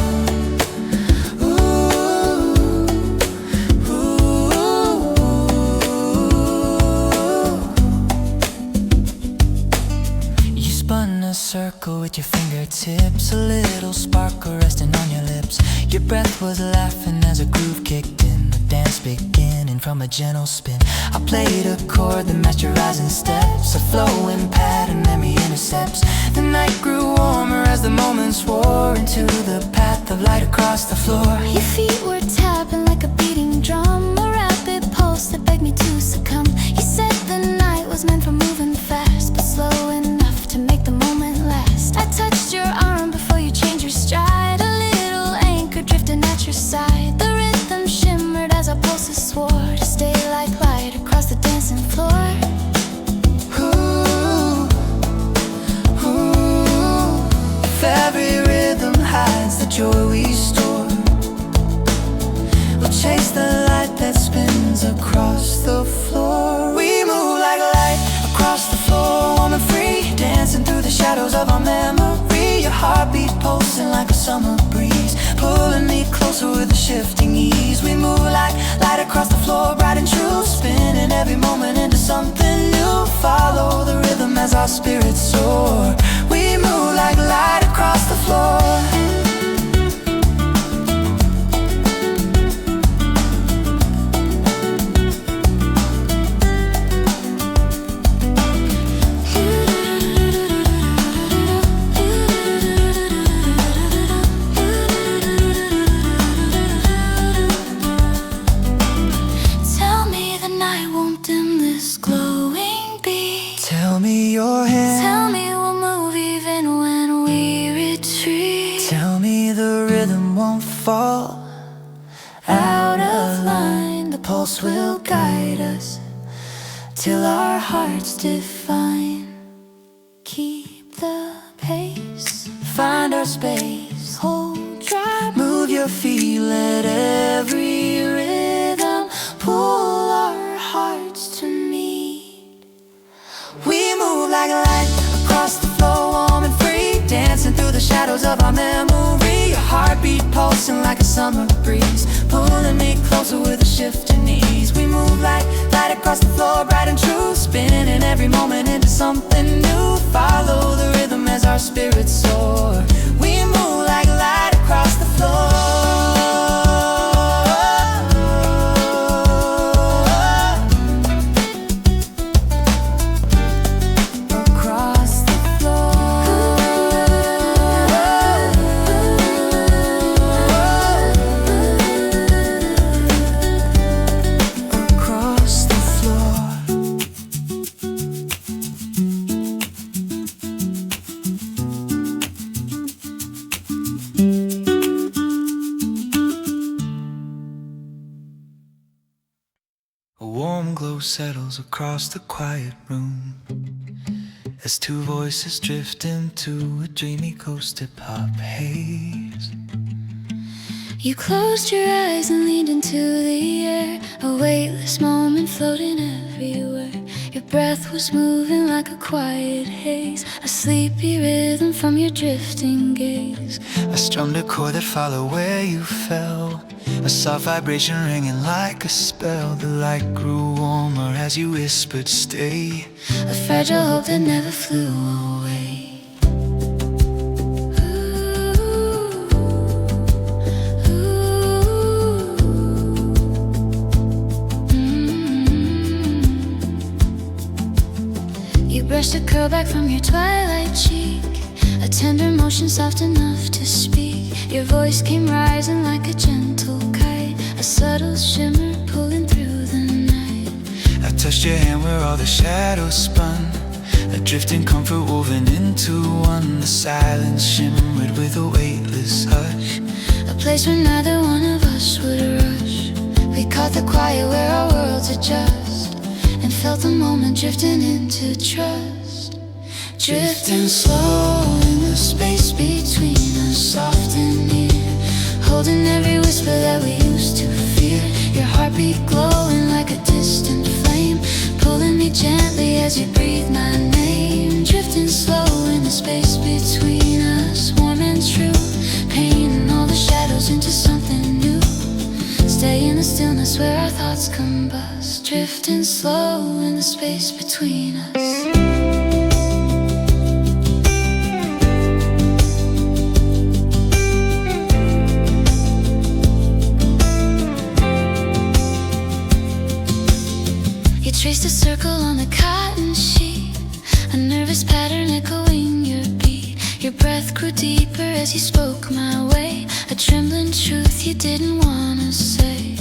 You spun a circle with your fingertips, a little sparkle resting on your lips. Your breath was laughing as a groove kicked in, the dance beginning from a gentle spin. I played a chord that matched your rising steps, a flowing pattern memory intercepts. The night grew warmer as the moments wore into the path of light across the floor. Your feet were tapping like a beating drum, a rapid pulse that begged me to succumb. You said the night was meant for moving fast, but slow enough to make the moment last. I touched your arm before you changed your stride, a little anchor drifting at your side. The rhythm shimmered as our pulses swore to stay like light across the dancing floor. If every rhythm hides the joy we store, we'll chase the light that spins across the floor. We move like light across the floor, warm and free, dancing through the shadows of our memory. Your heartbeat pulsing like a summer breeze, pulling me closer with a shifting ease. We move like light across the floor, bright and true, spinning every moment into something new. Follow the rhythm as our spirits soar. We move like light across the floor. Tell me the night won't dim this glowing beat. Tell me your hand, Tell me we'll move even when we retreat. tell me the rhythm won't fall Out of line, the pulse will guide us till our hearts define. Keep the pace, find our space, hold dry, Move your feet, let every rhythm pull our hearts to meet. We move like light across the floor, warm and free, dancing through the shadows of our memory. Your heartbeat pulsing like a summer breeze, pulling me closer with a shifting knees. We move like light across the floor, bright and true, spinning every moment into something new. Follow the rhythm as our spirits soar. We move like light across the floor. Across the Across the floor. A warm glow settles across the quiet room, as two voices drift into a dreamy coasted pop haze. You closed your eyes and leaned into the air, a weightless moment floating everywhere. Your breath was moving like a quiet haze, a sleepy rhythm from your drifting gaze. I strummed a chord that followed where you fell, a soft vibration ringing like a spell. The light grew warmer as you whispered stay, A fragile hope that never flew away. You brushed a curl back from your twilight cheek, a tender motion soft enough to speak. Your voice came rising like a gentle kite, a subtle shimmer pulling through the night. I touched your hand where all the shadows spun, a drifting comfort woven into one. The silence shimmered with a weightless hush, A place where neither one of us would rush. We caught the quiet where our worlds adjust, and felt the moment drifting into trust. Drifting slow in the space between us, soft and near, holding every whisper that we used to fear. Your heartbeat glowing like a distant flame, pulling me gently as you breathe my name. Drifting slow in the space between us, warm and true, painting all the shadows into something new. Stay in the stillness where our thoughts combust, drifting slow in the space between us. You traced a circle on the cotton sheet, a nervous pattern echoing your beat. Your breath grew deeper as you spoke my way, a trembling truth you didn't wanna say.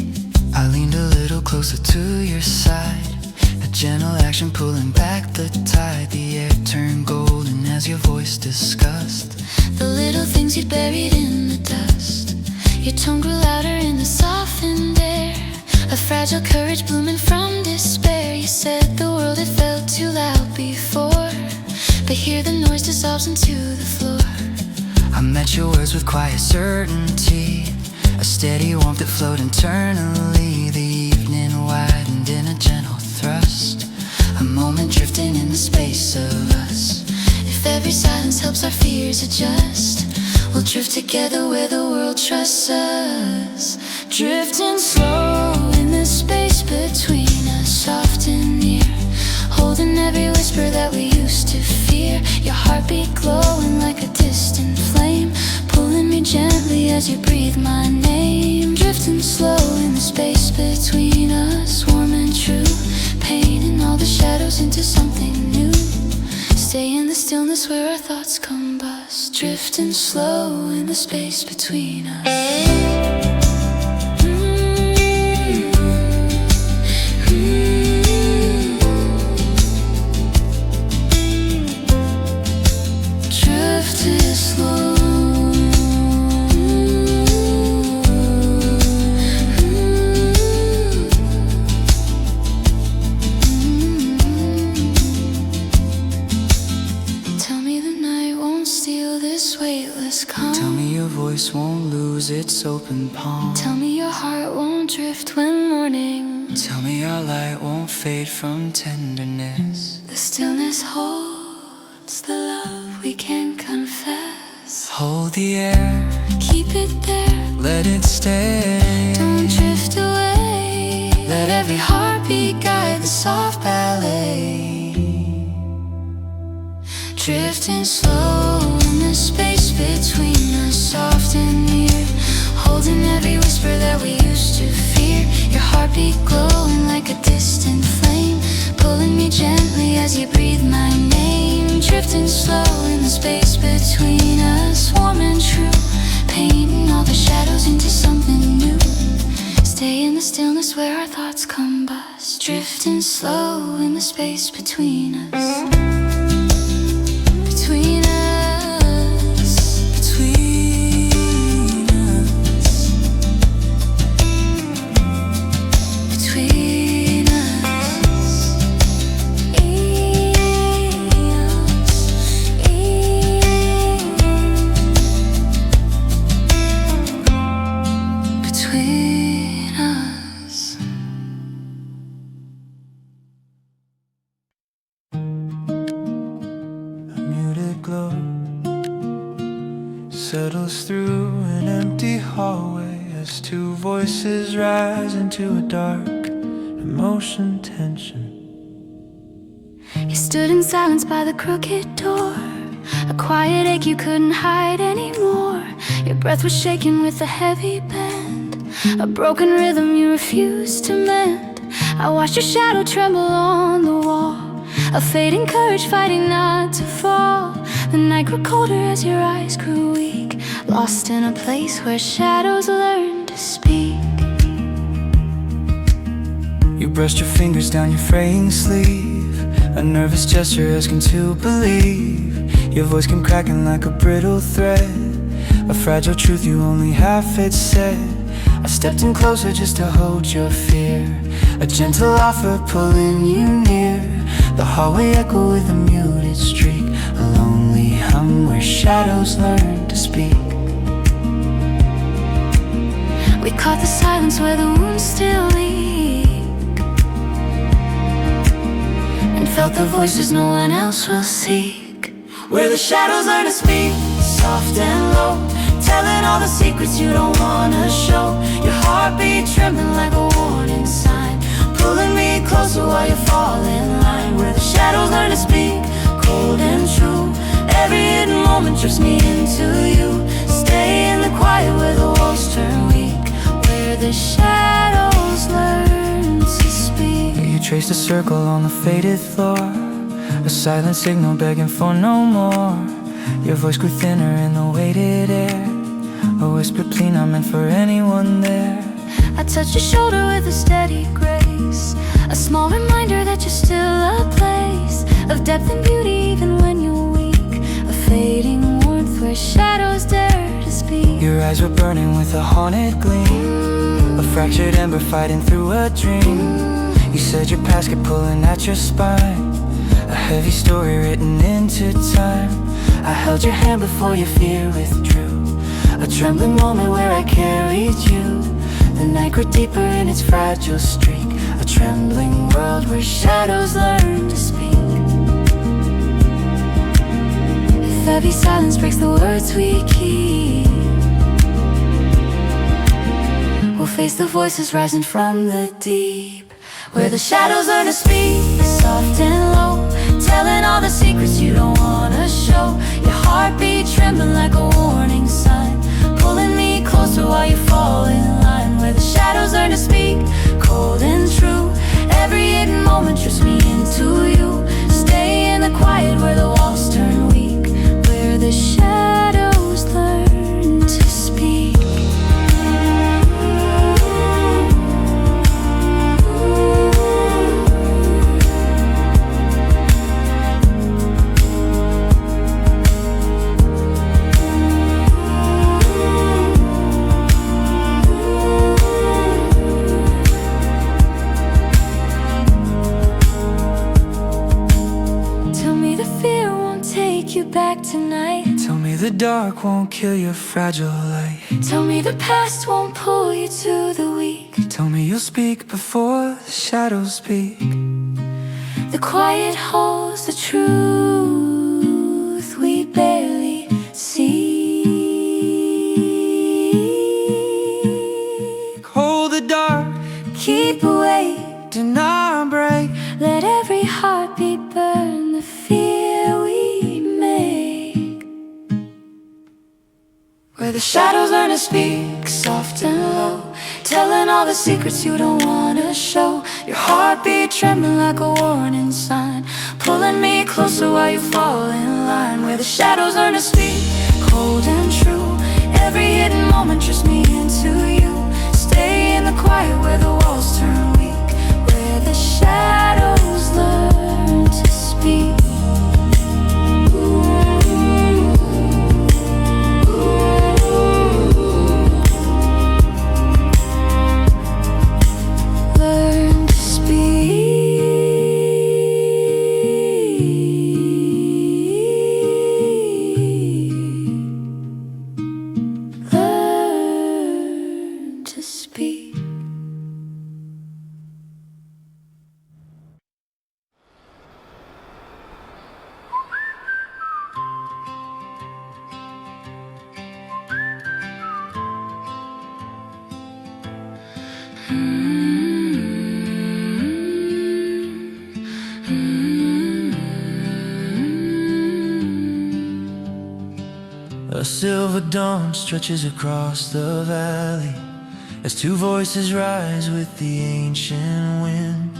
I leaned a little closer to your side, a gentle action pulling back the tide. The air turned golden as your voice discussed The little things you'd buried in the dust. Your tone grew louder in the softened air, a fragile courage blooming from despair. You said the world had felt too loud before, but here the noise dissolves into the floor. I met your words with quiet certainty, a steady warmth that flowed internally. The evening widened in a gentle thrust, a moment drifting in the space of us. If every silence helps our fears adjust, we'll drift together where the world trusts us. Drifting slow in the space between us, soft and near, holding every whisper that we used to fear. Your heartbeat glowing like a distant flame, pulling me gently as you breathe my name. Drifting slow in the space between us, warm and true, painting all the shadows into something new. Stay in the stillness where our thoughts combust, drifting slow in the space between us. Drifting slow. Tell me the night won't steal this weightless calm. Tell me your voice won't lose its open palm. Tell me your heart won't drift when morning. Tell me our light won't fade from tenderness. The stillness holds the love we can't confess. Hold the air, Keep it there, let it stay. don't drift away. Let every heartbeat guide the soft ballet. Drifting slow in the space between us, soft and near, holding every whisper that we used to fear. Your heartbeat glowing like a distant flame, pulling me gently as you breathe my name. Drifting slow in the space between us, warm and true, painting all the shadows into something new. Stay in the stillness where our thoughts combust, drifting slow in the space between us. Between us, between us, between us. echoes through an empty hallway as two voices rise into a dark emotion tension. You stood in silence by the crooked door, a quiet ache you couldn't hide anymore. Your breath was shaken with a heavy bend, a broken rhythm you refused to mend. I watched your shadow tremble on the wall, a fading courage fighting not to fall. The night grew colder as your eyes grew weak, lost in a place where shadows learn to speak. You brushed your fingers down your fraying sleeve, a nervous gesture asking to believe. Your voice came cracking like a brittle thread, a fragile truth you only half had said. I stepped in closer just to hold your fear, a gentle offer pulling you near. The hallway echoed with a muted streak, a lonely hum where shadows learn to speak. We caught the silence where the wounds still leak, and felt the voices no one else will seek. Where the shadows learn to speak, soft and low, telling all the secrets you don't wanna show. Your heartbeat trembling like a warning sign, pulling me closer while you fall in line. Where the shadows learn to speak, cold and true, every hidden moment drifts me into you. Stay in the quiet where the walls turn weak, where the shadows learn to speak. You traced a circle on the faded floor, a silent signal begging for no more. Your voice grew thinner in the weighted air, a whispered plea not meant for anyone there. I touched your shoulder with a steady grace, a small reminder that you're still a place of depth and beauty even when you're weak, a fading warmth where shadows dare to speak. Your eyes were burning with a haunted gleam, a fractured ember fighting through a dream. You said your past kept pulling at your spine, a heavy story written into time. I held your hand before your fear withdrew, a trembling moment where I carried you. The night grew deeper in its fragile streak, a trembling world where shadows learn to speak. If heavy silence breaks the words we keep, we'll face the voices rising from the deep. Where the shadows learn to speak, soft and low, telling all the secrets you don't wanna show. Your heartbeat trembling like a warning sign, pulling me closer while you fall in line. Where the shadows learn to speak, cold and true, every hidden moment drifts me into you. Stay in the quiet where the walls turn weak, where the shadows learn to speak. Back tonight. Tell me the dark won't kill your fragile light. Tell me the past won't pull you to the weak. Tell me you'll speak before the shadows speak. The quiet holds the truth we barely see. Hold the dark, Keep awake, do not break. let every heartbeat burn the fear we make. Where the shadows learn to speak, soft and low, telling all the secrets you don't wanna show. Your heartbeat trembling like a warning sign, pulling me closer while you fall in line. Where the shadows learn to speak, cold and true, every hidden moment drifts me into you. Stay in the quiet where the walls turn weak, where the shadows learn to speak. Learn to speak. Learn to speak. A silver dawn stretches across the valley as two voices rise with the ancient wind.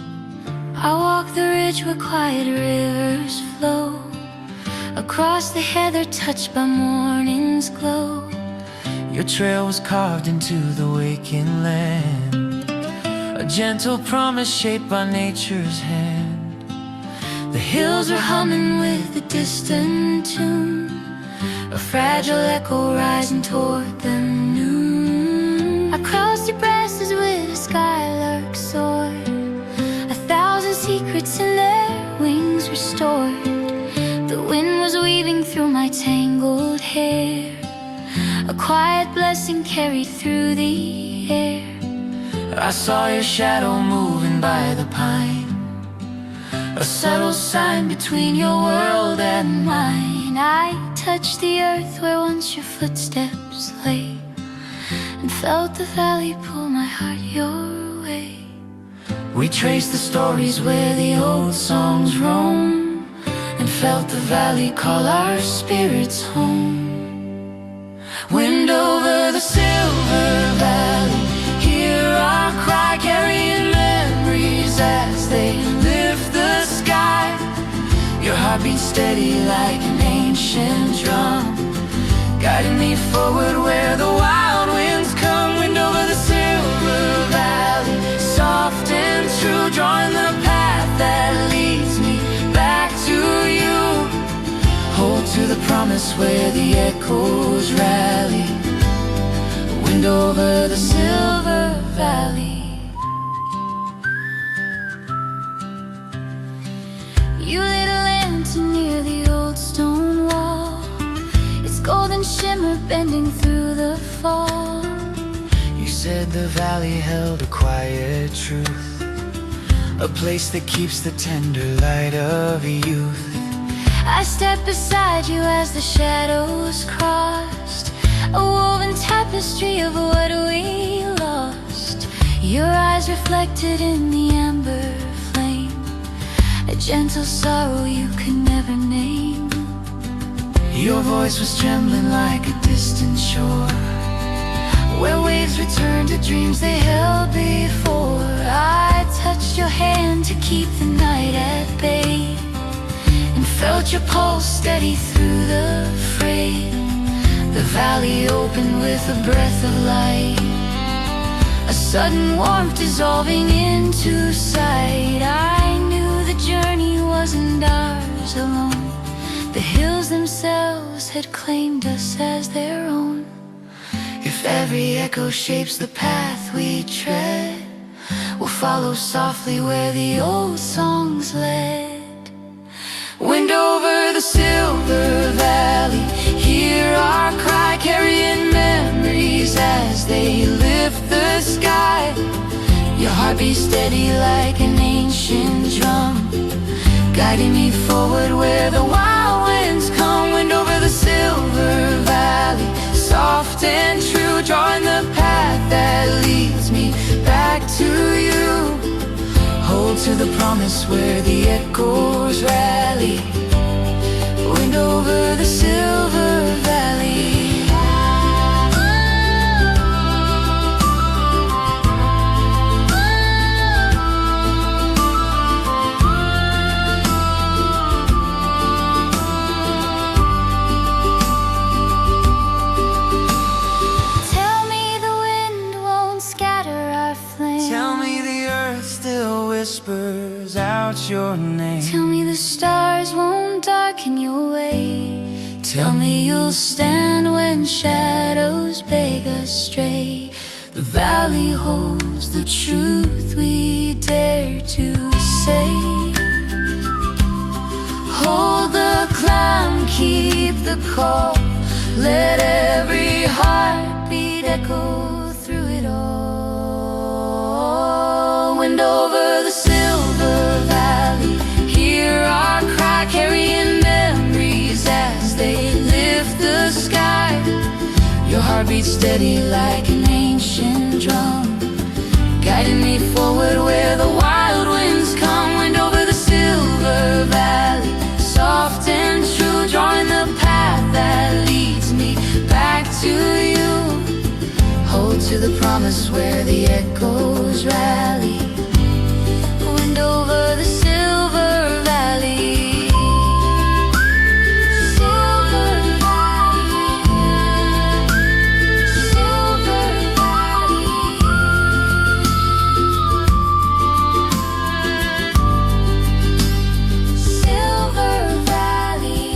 I walk the ridge where quiet rivers flow, across the heather touched by morning's glow. Your trail was carved into the waking land, a gentle promise shaped by nature's hand. The hills are humming with a distant tune, a fragile echo rising toward the noon. I crossed your breasts with a skylark soared, 1,000 secrets in their wings restored. The wind was weaving through my tangled hair, a quiet blessing carried through the air. I saw your shadow moving by the pine, a subtle sign between your world and mine. I touched the earth where once your footsteps lay, and felt the valley pull my heart your way. We traced the stories where the old songs roam, and felt the valley call our spirits home. Wind over the silver valley, hear our cry carrying memories as they lift the sky. Your heart beats steady like an ancient drum, guiding me forward where the wild winds come. Wind over the silver valley, soft and true, drawing the path that leads me back to you. Hold to the promise where the echoes rally. Wind over the silver valley. You lit a lantern near the old stone wall, its golden shimmer bending through the fall. You said the valley held a quiet truth, a place that keeps the tender light of youth. I stepped beside you as the shadows crossed, a woven tapestry of what we lost. Your eyes reflected in the amber flame, a gentle sorrow you could never name. Your voice was trembling like a distant shore, where waves returned to dreams they held before. I touched your hand to keep the night at bay, and felt your pulse steady through the fray. The valley opened with a breath of light, a sudden warmth dissolving into sight. I knew the journey wasn't ours alone, the hills themselves had claimed us as their own. If every echo shapes the path we tread, we'll follow softly where the old songs led. Wind over the silver valley, hear our cry carrying memories as they lift the sky. Your heart beats steady like an ancient drum, guiding me forward where the wild winds come. Wind over the silver valley, soft and true, drawing the path that leads me back to you. Hold to the promise where the echoes rally. Wind over the silver valley. Tell me the wind won't scatter our flame. Tell me the earth still whispers out your name. Tell me the stars won't darken your way. Tell me you'll stand when shadows beg us stray. The valley holds the truth we dare to say. Hold the climb, keep the call, let every heartbeat echo through it all. Wind over the silver valley, hear our cry carrying memories as they lift the sky. Your heart beats steady like an ancient drum, guiding me forward where the wild winds come. Wind over the silver valley, soft and true, drawing the path that leads me back to you. Hold to the promise where the echoes rally. Wind over the silver valley, silver valley, silver valley, silver valley.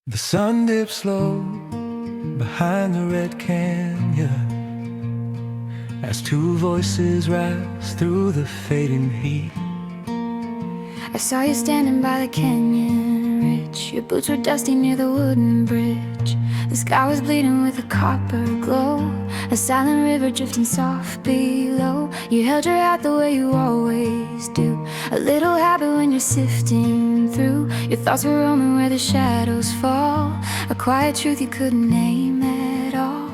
The sun dips low behind the red canyon as two voices rise through the fading heat. I saw you standing by the canyon ridge. Your boots were dusty near the wooden bridge. The sky was bleeding with a copper glow, a silent river drifting soft below. You held your hat the way you always do, a little habit when you're sifting through. Your thoughts were roaming where the shadows fall, a quiet truth you couldn't name at all.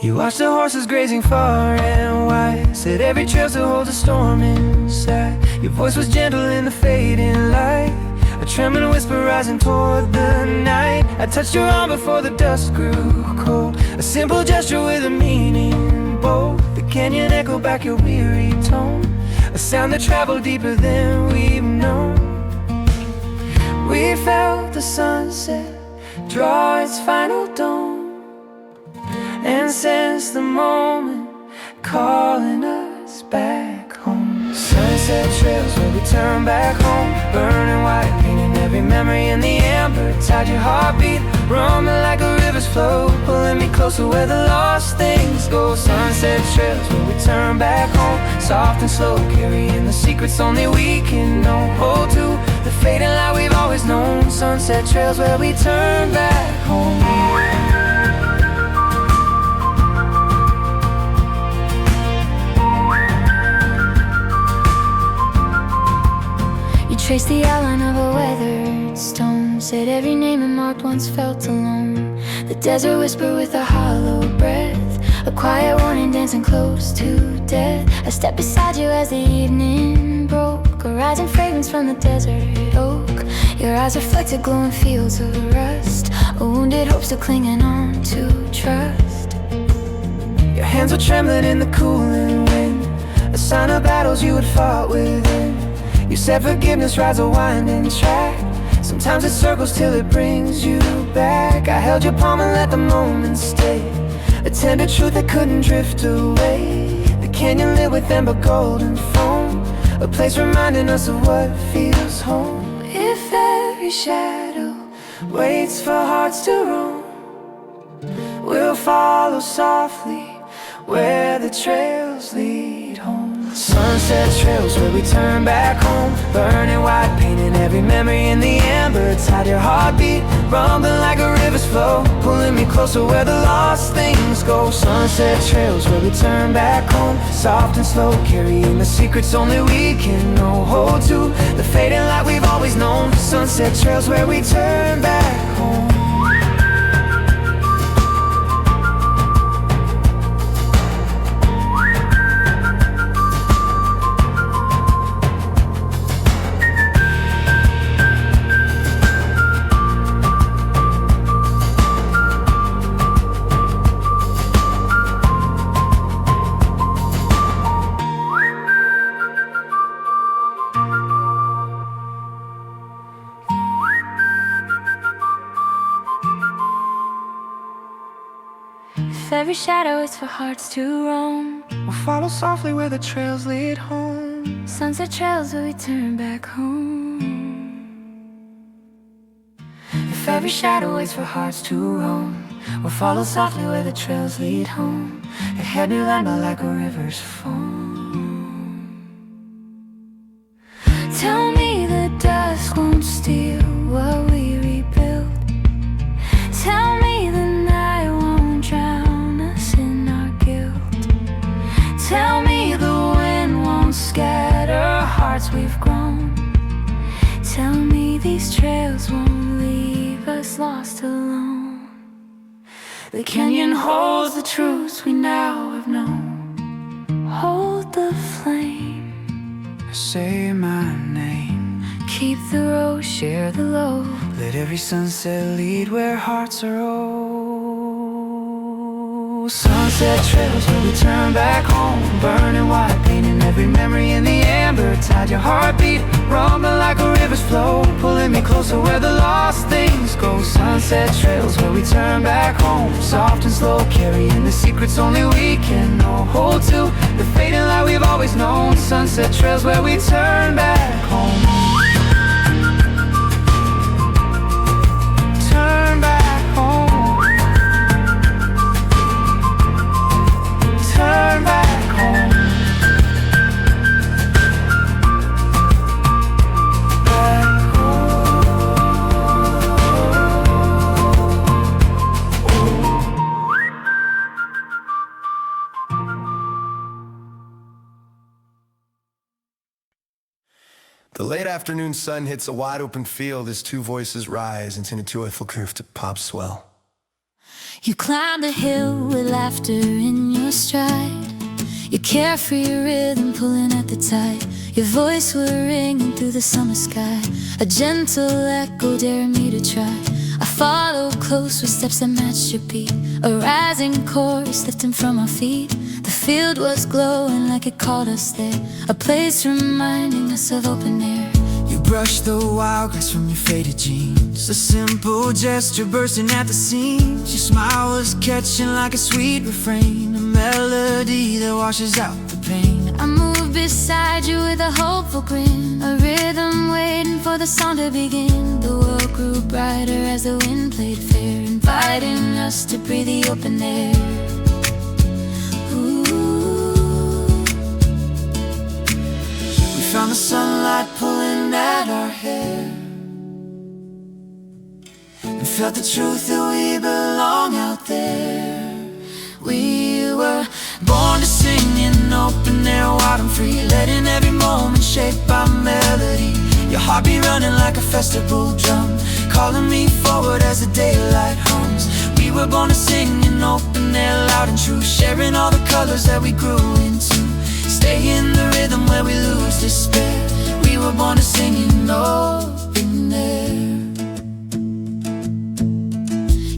You watched the horses grazing far and wide, said every trail still holds a storm inside. Your voice was gentle in the fading light, a trembling whisper rising toward the night. I touched your arm before the dust grew cold, a simple gesture with a meaning bold. The canyon echoed back your weary tone, a sound that traveled deeper than we've known. We felt the sunset draw its final dawn, and sense the moment calling us back home. Sunset trails where we turn back home, burning white, painting every memory in the amber. Tied your heartbeat, roaming like a river's flow, pulling me closer where the lost things go. Sunset trails where we turn back home, soft and slow, carrying the secrets only we can know. Hold to the fading light we've always known. Sunset trails where we turn back home. Traced the outline of a weathered stone, said every name and marked once felt alone. The desert whispered with a hollow breath, a quiet warning dancing close to death. I stepped beside you as the evening broke, a rising fragrance from the desert oak. Your eyes reflected glowing fields of rust, a wounded hope still clinging on to trust. Your hands were trembling in the cooling wind, a sign of battles you had fought within. You said forgiveness rides a winding track, sometimes it circles till it brings you back. I held your palm and let the moment stay, a tender truth that couldn't drift away. The canyon lit with amber golden foam, a place reminding us of what feels home. If every shadow Waits for hearts to roam, we'll follow softly where the trails lead home. Sunset trails where we turn back home, burning white, painting every memory in the amber. Tied your heartbeat, rumbling like a river's flow, pulling me closer where the lost things go. Sunset trails where we turn back home, soft and slow, carrying the secrets only we can know. Hold to the fading light we've always known. Sunset trails where we turn back home. If every shadow is for hearts to roam, We'll follow softly where the trails lead home. sunset trails where we turn back home. If every shadow waits for hearts to roam, we'll follow softly where the trails lead home. Your head new land but like a river's foam. Tell me the dust won't steal what we rebuilt. we've grown. Tell me these trails won't leave us lost alone. The canyon holds the truths we now have known. Hold the flame, Say my name, keep the road, share the load. let every sunset lead where hearts are old. Sunset trails where we turn back home, burning white, painting every memory in the amber tide. Your heartbeat rumbling like a river's flow, pulling me closer where the lost things go. Sunset trails where we turn back home, soft and slow, carrying the secrets only we can know. Hold to the fading light we've always known. Sunset trails where we turn back home. Turn back home. Turn back home. Back The late afternoon sun hits a wide open field as two voices rise into a joyful curve to pop swell. You climbed a hill with laughter in your stride, your carefree rhythm pulling at the tide. Your voice will ring through the summer sky, a gentle echo daring me to try. I followed close with steps that matched your beat, a rising chorus lifting from our feet. The field was glowing like it called us there, a place reminding us of open air. You brushed the wild grass from your faded jeans, a simple gesture bursting at the seams. Your smile was catching like a sweet refrain, a melody that washes out the pain. I moved beside you with a hopeful grin, a rhythm waiting for the song to begin. The world grew brighter as the wind played fair, inviting us to breathe the open air. We found the sunlight pulling at our hair, and felt the truth that we belong out there. We were born to sing in open air, wild and free, letting every moment shape our melody. Your heartbeat running like a festival drum, calling me forward as the daylight hums. We were born to sing in open air, loud and true, sharing all the colors that we grew into. Stay in the rhythm where we lose despair. We were born to sing in open air.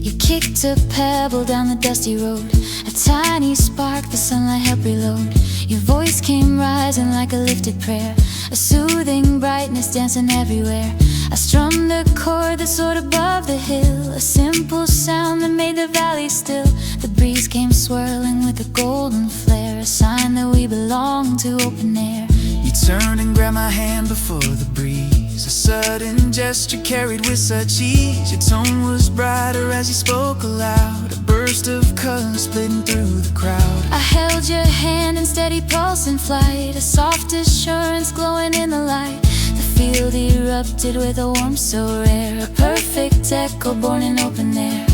You kicked a pebble down the dusty road, a tiny spark the sunlight helped reload. Your voice came rising like a lifted prayer, a soothing brightness dancing everywhere. I strummed a chord that soared above the hill, a simple sound that made the valley still. The breeze came swirling with a golden flare, a sign that we belong to open air. You turned and grabbed my hand before the breeze, a sudden gesture carried with such ease. Your tone was brighter as you spoke aloud, a burst of color splitting through the crowd. I held your hand in steady pulse in flight, a soft assurance glowing in the light. The field erupted with a warmth so rare, a perfect echo born in open air.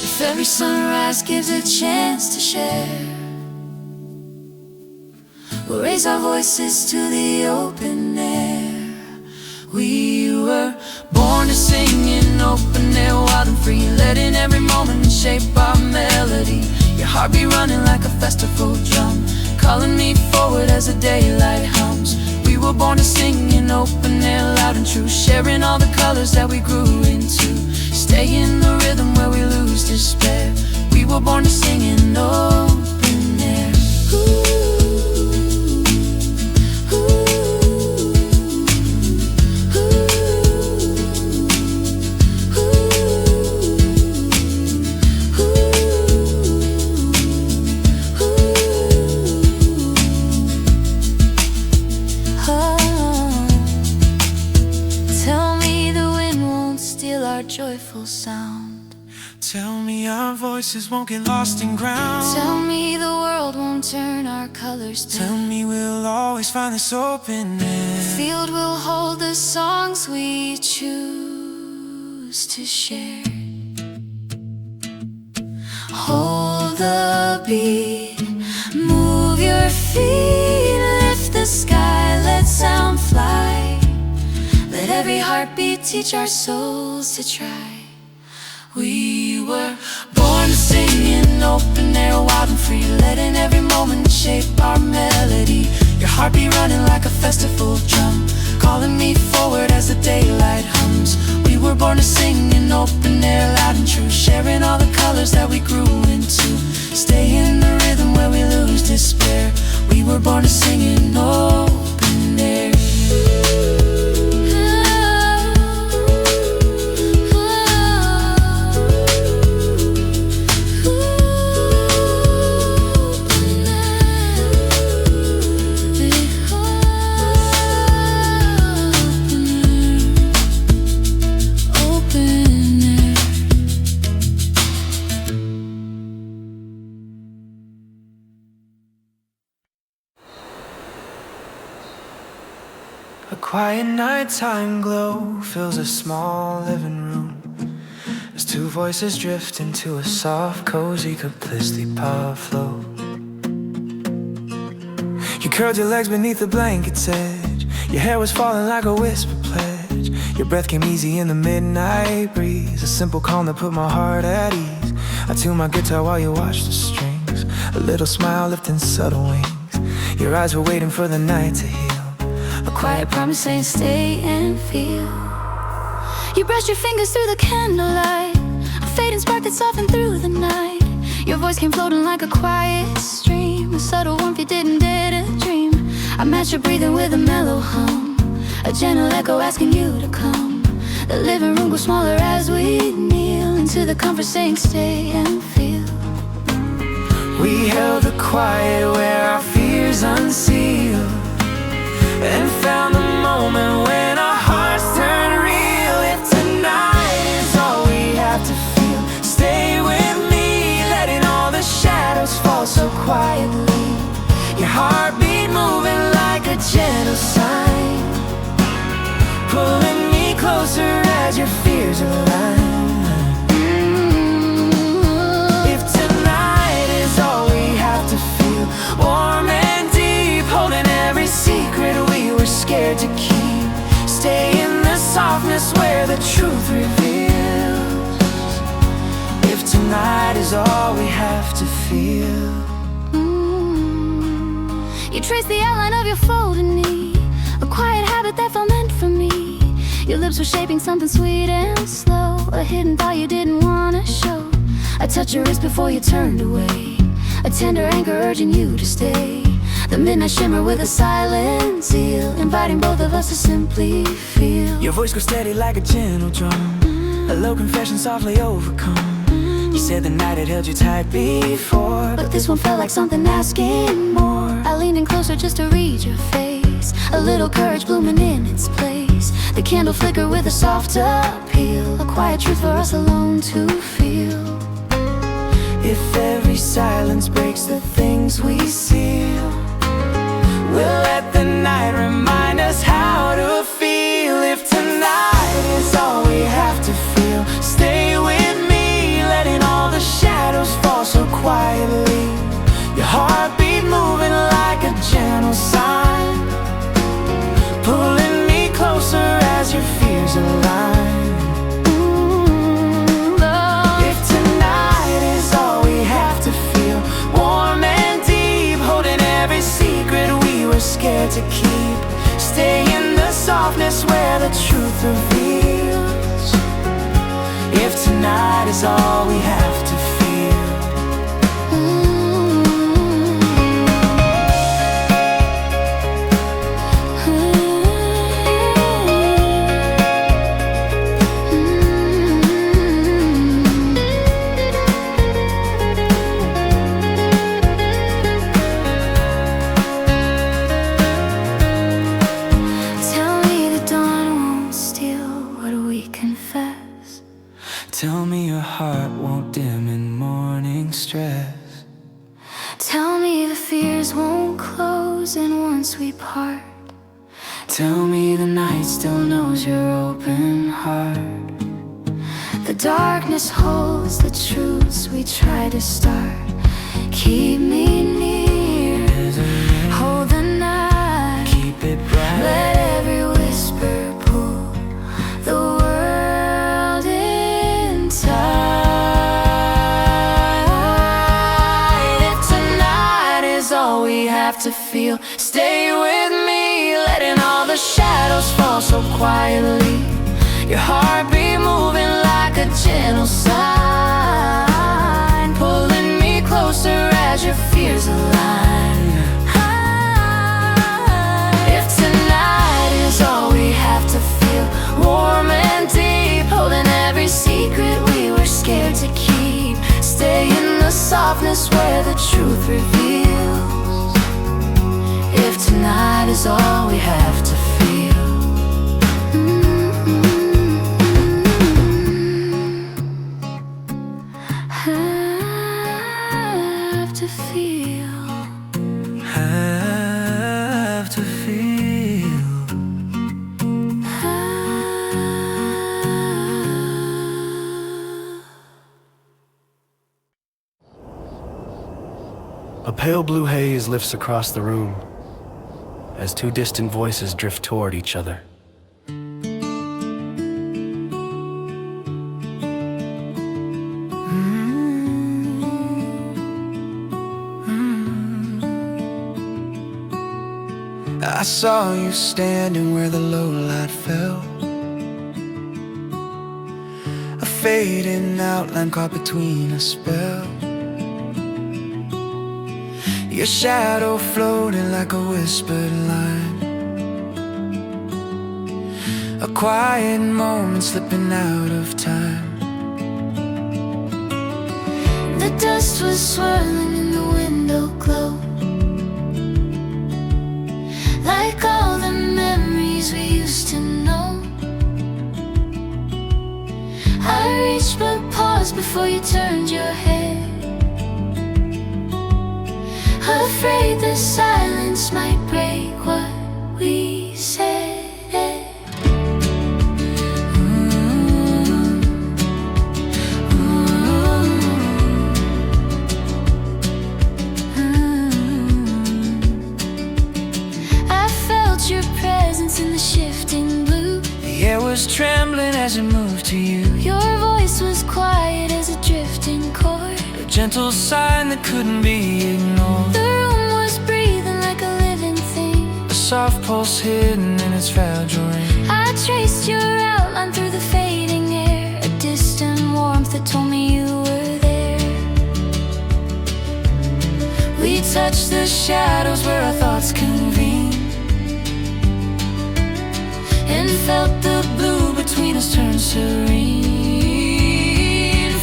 If every sunrise gives a chance to share, we'll raise our voices to the open air. We were born to sing in open air, wild and free, letting every moment shape our melody. Your heartbeat running like a festival drum, calling me forward as the daylight hums. We were born to sing in open air, loud and true, sharing all the colors that we grew into. Stay in the rhythm where we lose despair. We were born to sing in open air. Joyful sound. Tell me our voices won't get lost in ground. Tell me the world won't turn our colors blue. Tell me we'll always find this open air. The field will hold the songs we choose to share. Hold the beat, feet, lift the sky, let sound fly. Let every heartbeat teach our souls to try. We were born to sing in open air, wild and free, letting every moment shape our melody. Your heartbeat running like a festival drum, calling me forward as the daylight hums. We were born to sing in open air, loud and true, sharing all the colors that we grew into. Stay in the rhythm where we lose despair. We were born to sing in open air. A quiet nighttime glow fills a small living room as two voices drift into a soft, cozy, capriciously pop flow. You curled your legs beneath the blanket's edge. Your hair was falling like a whisper pledge. Your breath came easy in the midnight breeze, a simple calm that put my heart at ease. I tuned my guitar while you watched the strings, a little smile lifting subtle wings. Your eyes were waiting for the night to heal, a quiet promise saying stay and feel. You brushed your fingers through the candlelight, a fading spark that softened through the night. Your voice came floating like a quiet stream, a subtle warmth you didn't dare to dream. I matched your breathing with a mellow hum, a gentle echo asking you to come. The living room grew smaller as we kneel into the comfort saying stay and feel. We held the quiet where our fears unsealed, and found the moment when our hearts turn real. If tonight is all we have to feel, stay with me, letting all the shadows fall so quietly. Your heartbeat moving like a gentle sign, pulling me closer as your fears align. If tonight is all we have to feel, warm and deep, holding every secret we were scared to keep. Stay in the softness where the truth reveals. If tonight is all we have to feel. You traced the outline of your folded knee, a quiet habit that felt meant for me. Your lips were shaping something sweet and slow, a hidden thought you didn't want to show. I touched your wrist before you turned away, a tender anchor urging you to stay. The midnight shimmer with a silent zeal, inviting both of us to simply feel. Your voice grew steady like a gentle drum, a low confession softly overcome. You said the night had held you tight before, but this one felt like something asking more. I leaned in closer just to read your face, a little courage blooming in its place. The candle flickered with a soft appeal, a quiet truth for us alone to feel. If every silence breaks the things we seal, we'll let the night remind us how to feel. If tonight is all we have to feel, stay with me, letting all the shadows fall so quietly. Your heartbeat moving like a gentle sign, pulling me closer as your fears align. If tonight is all we have to feel, warm and deep, holding every secret we were scared to keep. Stay in the softness where the truth reveals. If tonight is all we have to feel. Tell me your heart won't dim in morning stress. Tell me the fears won't close and once we part. Tell me the night still knows your open heart. The darkness holds the truths we try to start. Keep me near, to feel. Stay with me, letting all the shadows fall so quietly. Your heartbeat moving like a gentle sign, pulling me closer as your fears align. If tonight is all we have to feel, warm and deep, holding every secret we were scared to keep. Stay in the softness where the truth reveals. If tonight is all we have to feel, have to feel, Have to feel. A pale blue haze lifts across the room as two distant voices drift toward each other. I saw you standing where the low light fell, a fading outline caught between a spell. Your shadow floating like a whispered line, a quiet moment slipping out of time. the dust was swirling in the window glow, like all the memories we used to know. I reached but paused before you turned your head, afraid the silence might break what we said. I felt your presence in the shifting blue. The air was trembling as it moved to you, Your voice was quiet as a drifting chord. a gentle sign that couldn't be ignored. The room was breathing like a living thing. A soft pulse hidden in its fragile ring. I traced your outline through the fading air, a distant warmth that told me you were there. We touched the shadows where our thoughts convened, and felt the blue between us turn serene.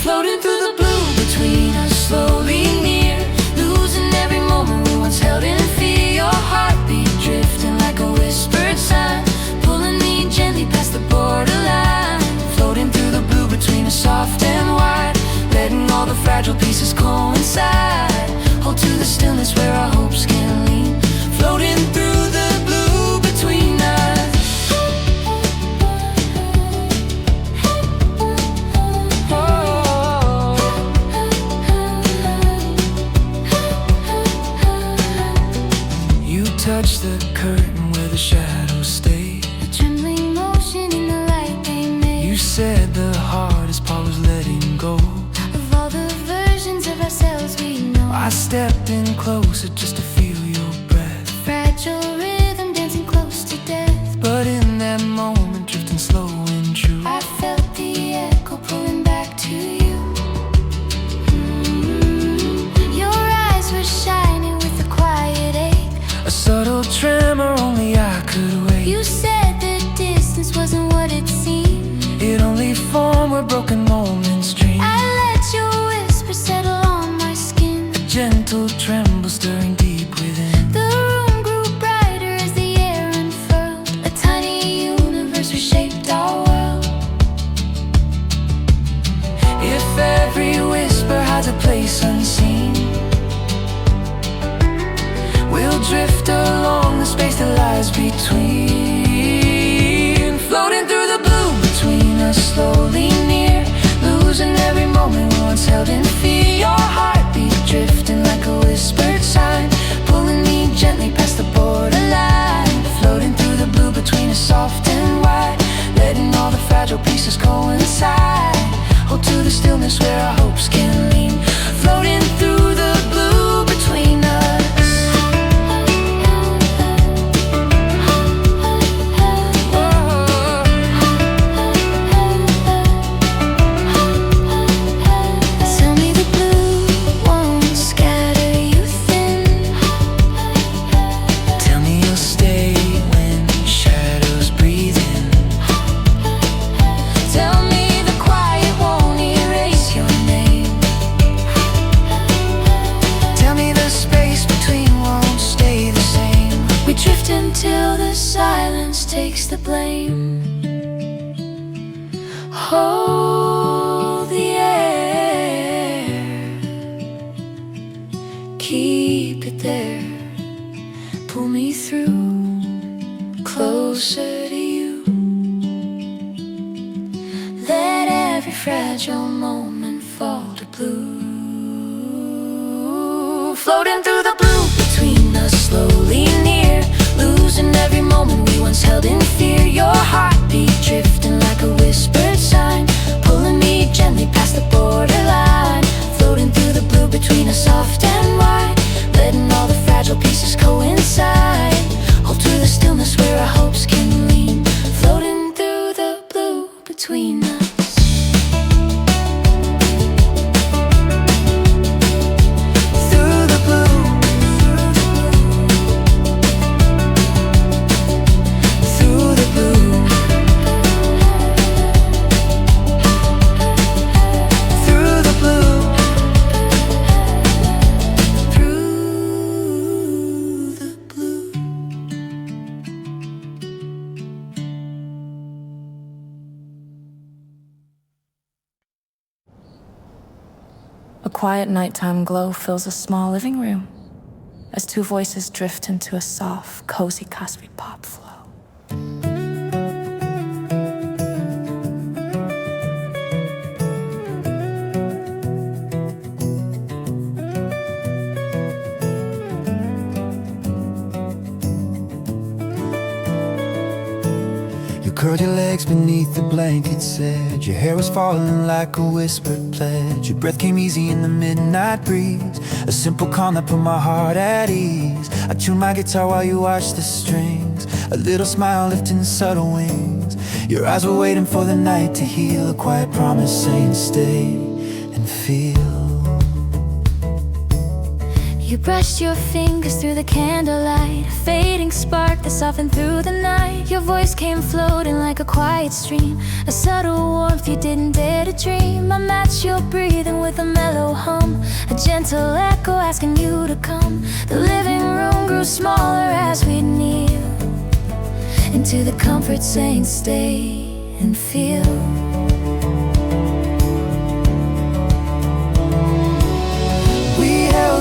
Floating through the blue between us, slowly near, losing every moment we once held in fear. Your heartbeat drifting like a whispered sign, pulling me gently past the borderline. Floating through the blue between us, soft and wide, letting all the fragile pieces coincide. Hold to the stillness where our hopes can lean. Floating through the blue between us. You touched the curtain where the shadows stayed. A trembling motion in the light they made. You said the hardest part was letting go. Of all the versions of ourselves we know, I stepped in closer just to feel your breath, fragile rhythm dancing close to death. but in that moment drifting slow and true. I felt the echo pulling back to you. Your eyes were shining with a quiet ache. A subtle tremor only I could wake. You said the distance wasn't what it seemed. It only formed where broken moments dream. I let your whisper settle on my skin. A gentle tremble stirring deep within. The room grew brighter as the air unfurled. A tiny universe reshaped our world. If every whisper has a place unseen, we'll drift along the space that lies between. Floating through the blue between us, slowly near, losing every moment we once held in fear. Your heartbeat drifting like a whispered sign, pulling me gently past the borderline. Floating through the blue between us, soft and wide, letting all the fragile pieces coincide. Hold to the stillness where our hopes can lean. Floating through the blue between us. blame. Hold the air, keep it there, pull me through, closer to you. Let every fragile moment fall to blue. Floating through the blue between us, slowly near, losing every moment we once held in fear. Your heartbeat drifting like a whispered sign, pulling me gently past the borderline. Floating through the blue between us, soft and wide, letting all the fragile pieces coincide. Hold to the stillness where our hopes can lean. Floating through the blue between us. A quiet nighttime glow fills a small living room as two voices drift into a soft, cozy, cosby pop flow. You curled your legs beneath the blanket, said your hair was falling like a whispered pledge. Your breath came easy in the midnight breeze, a simple calm that put my heart at ease. I tuned my guitar while you watched the strings, a little smile lifting subtle wings. Your eyes were waiting for the night to heal, a quiet promise saying stay and feel. You brushed your fingers through the candlelight, a fading spark that softened through the night. Your voice came floating like a quiet stream, a subtle warmth you didn't dare to dream. I matched your breathing with a mellow hum, a gentle echo asking you to come. The living room grew smaller as we near into the comfort saying stay and feel.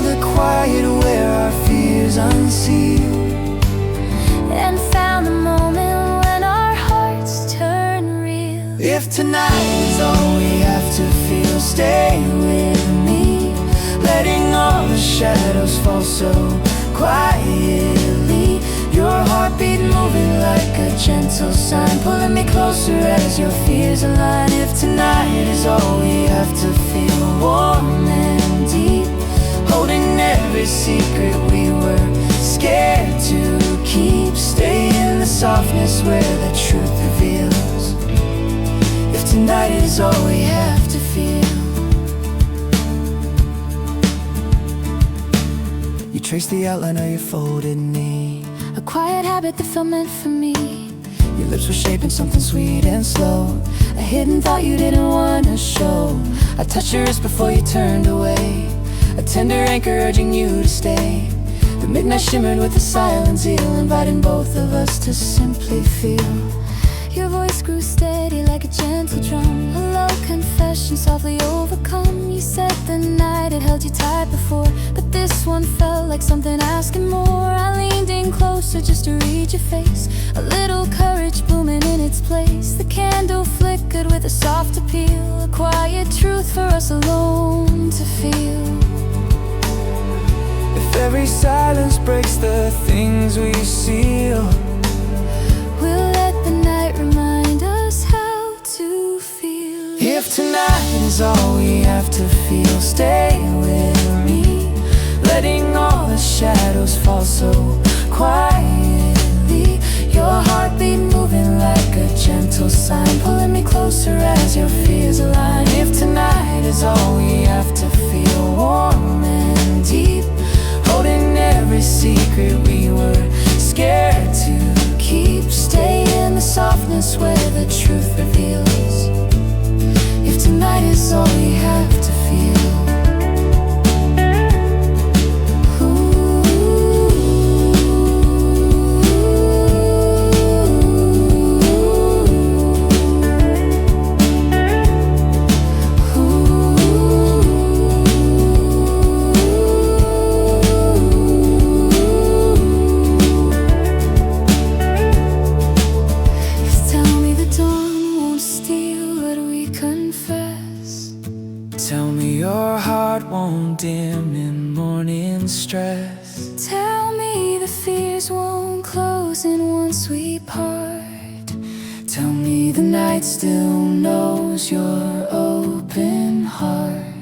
The quiet where our fears unsealed, and found the moment when our hearts turn real. If tonight is all we have to feel, stay with me, letting all the shadows fall so quietly. Your heartbeat moving like a gentle sign, pulling me closer as your fears align. If tonight is all we have to feel, warm and deep, holding every secret we were scared to keep. Stay in the softness where the truth reveals. If tonight is all we have to feel. You trace the outline of your folded knee, a quiet habit that felt meant for me. Your lips were shaping something sweet and slow, a hidden thought you didn't want to show. I touched your wrist before you turned away, a tender anchor urging you to stay. The midnight shimmered with a silent zeal, inviting both of us to simply feel. Your voice grew steady like a gentle drum, a low confession softly overcome. You said the night had held you tight before, but this one felt like something asking more. I leaned in closer just to read your face, a little courage blooming in its place. The candle flickered with a soft appeal, a quiet truth for us alone to feel. If every silence breaks the things we seal, we'll let the night remind us how to feel. If tonight is all we have to feel, stay with me, letting all the shadows fall so quietly. Your heartbeat moving like a gentle sign, pulling me closer as your fears align. If tonight is all we have to feel, warm and deep, holding every secret we were scared to keep. Stay in the softness where the truth reveals. If tonight is all we have to feel. Ooh. stress. Tell me the fears won't close in once we part. Tell me the night still knows your open heart.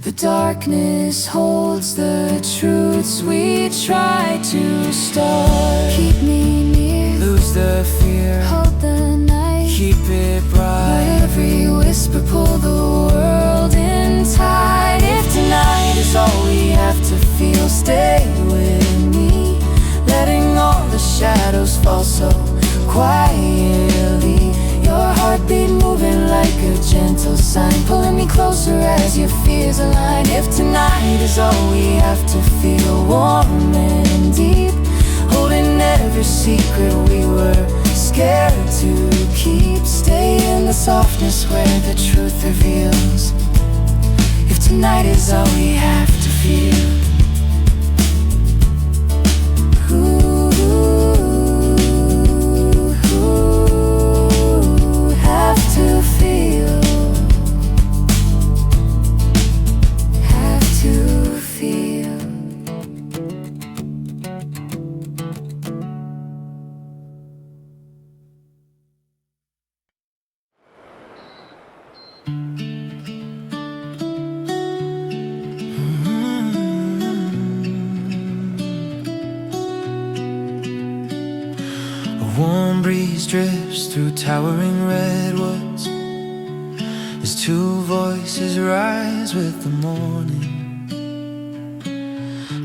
The darkness holds the truths we try to start. Keep me near, Lose the fear, hold the night, keep it bright. let every whisper pull the world in tight. If tonight is all we have to feel, stay with me, letting all the shadows fall so quietly. Your heartbeat moving like a gentle sign, pulling me closer as your fears align. If tonight is all we have to feel, warm and deep, holding every secret we were scared to keep. Stay in the softness where the truth reveals. If tonight is all we have to feel, have to feel, have to feel. A warm breeze drifts through towering redwoods as two voices rise with the morning.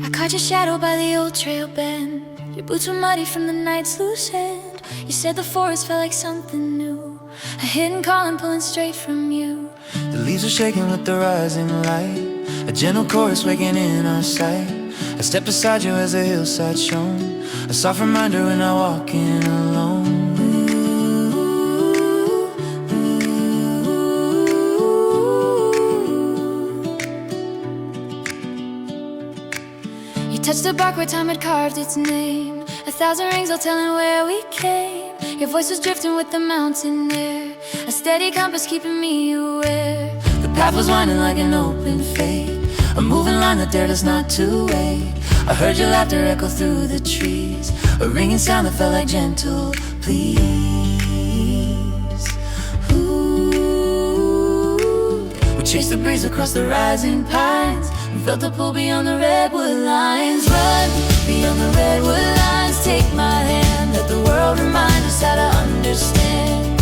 I caught your shadow by the old trail bend. Your boots were muddy from the night's loose end. You said the forest felt like something new, a hidden calling pulling straight from you. The leaves are shaking with the rising light, a gentle chorus waking in our sight. I step beside you as the hillside shone, a soft reminder when I'm walking alone. You touched the bark where time had carved its name, 1,000 rings all telling where we came. Your voice was drifting with the mountain air, a steady compass keeping me aware. The path was winding like an open fate, a moving line that dared us not to wait. I heard your laughter echo through the trees, a ringing sound that felt like gentle please. Ooh. We chased the breeze across the rising pines and felt the pull beyond the redwood lines. Run beyond the redwood lines, take my hand, let the world remind us how to understand.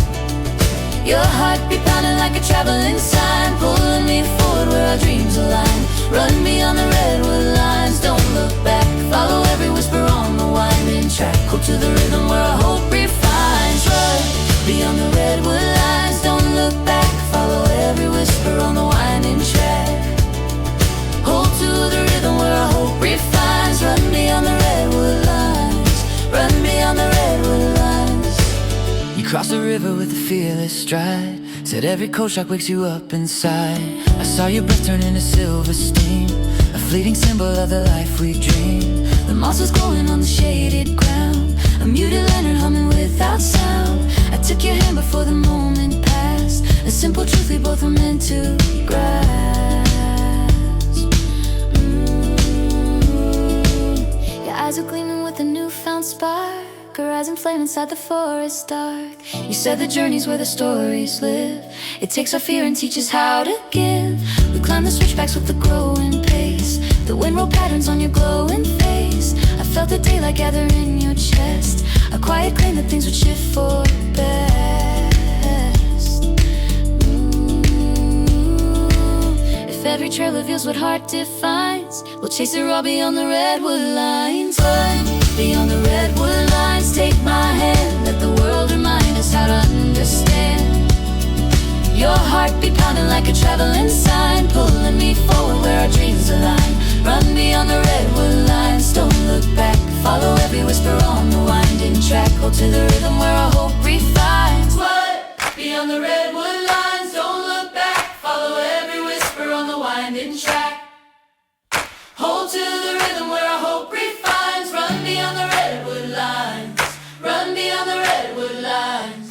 Your heart be pounding like a traveling sign, pulling me forward where our dreams align. Run beyond the redwood lines, don't look back, follow every whisper on the winding track. Hold to the rhythm where our hope refines. Run beyond the redwood lines, don't look back, follow every whisper on the winding track. Hold to the rhythm where our hope refines. Run beyond the redwood lines, run beyond the redwood lines. You cross the river with a fearless stride, said every cold shock wakes you up inside. I saw your breath turn into silver steam, a fleeting symbol of the life we dream. The moss was glowing on the shaded ground, a muted lantern humming without sound. I took your hand before the moment passed, a simple truth we both were meant to grasp. Your eyes are gleaming with a newfound spark, a rising flame inside the forest dark. You said the journey's where the stories live, it takes our fear and teaches how to give. We climb the switchbacks with the growing pace, the wind rolled patterns on your glowing face. I felt the daylight gather in your chest, a quiet claim that things would shift for best. If every trail reveals what heart defines, we'll chase it raw beyond the redwood lines. Run beyond the redwood lines, take my hand, let the world remind us how to understand. Your heart be pounding like a traveling sign, pulling me forward where our dreams align. Run beyond the redwood lines, don't look back, follow every whisper on the winding track. Hold to the rhythm where our hope refines. What? Beyond the redwood lines, don't look back, follow every whisper on the winding track. Hold to the rhythm where our hope refines. Run beyond the redwood lines, run beyond the redwood lines.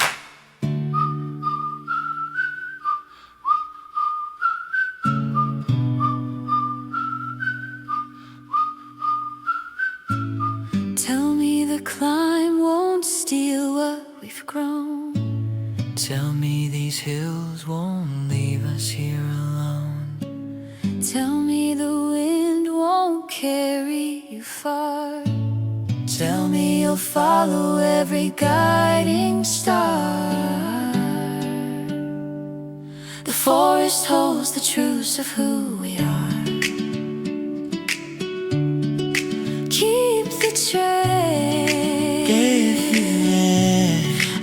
Tell me these hills won't leave us here alone. Tell me the wind won't carry you far. Tell me you'll follow every guiding star. The forest holds the truth of who we are. Keep the train.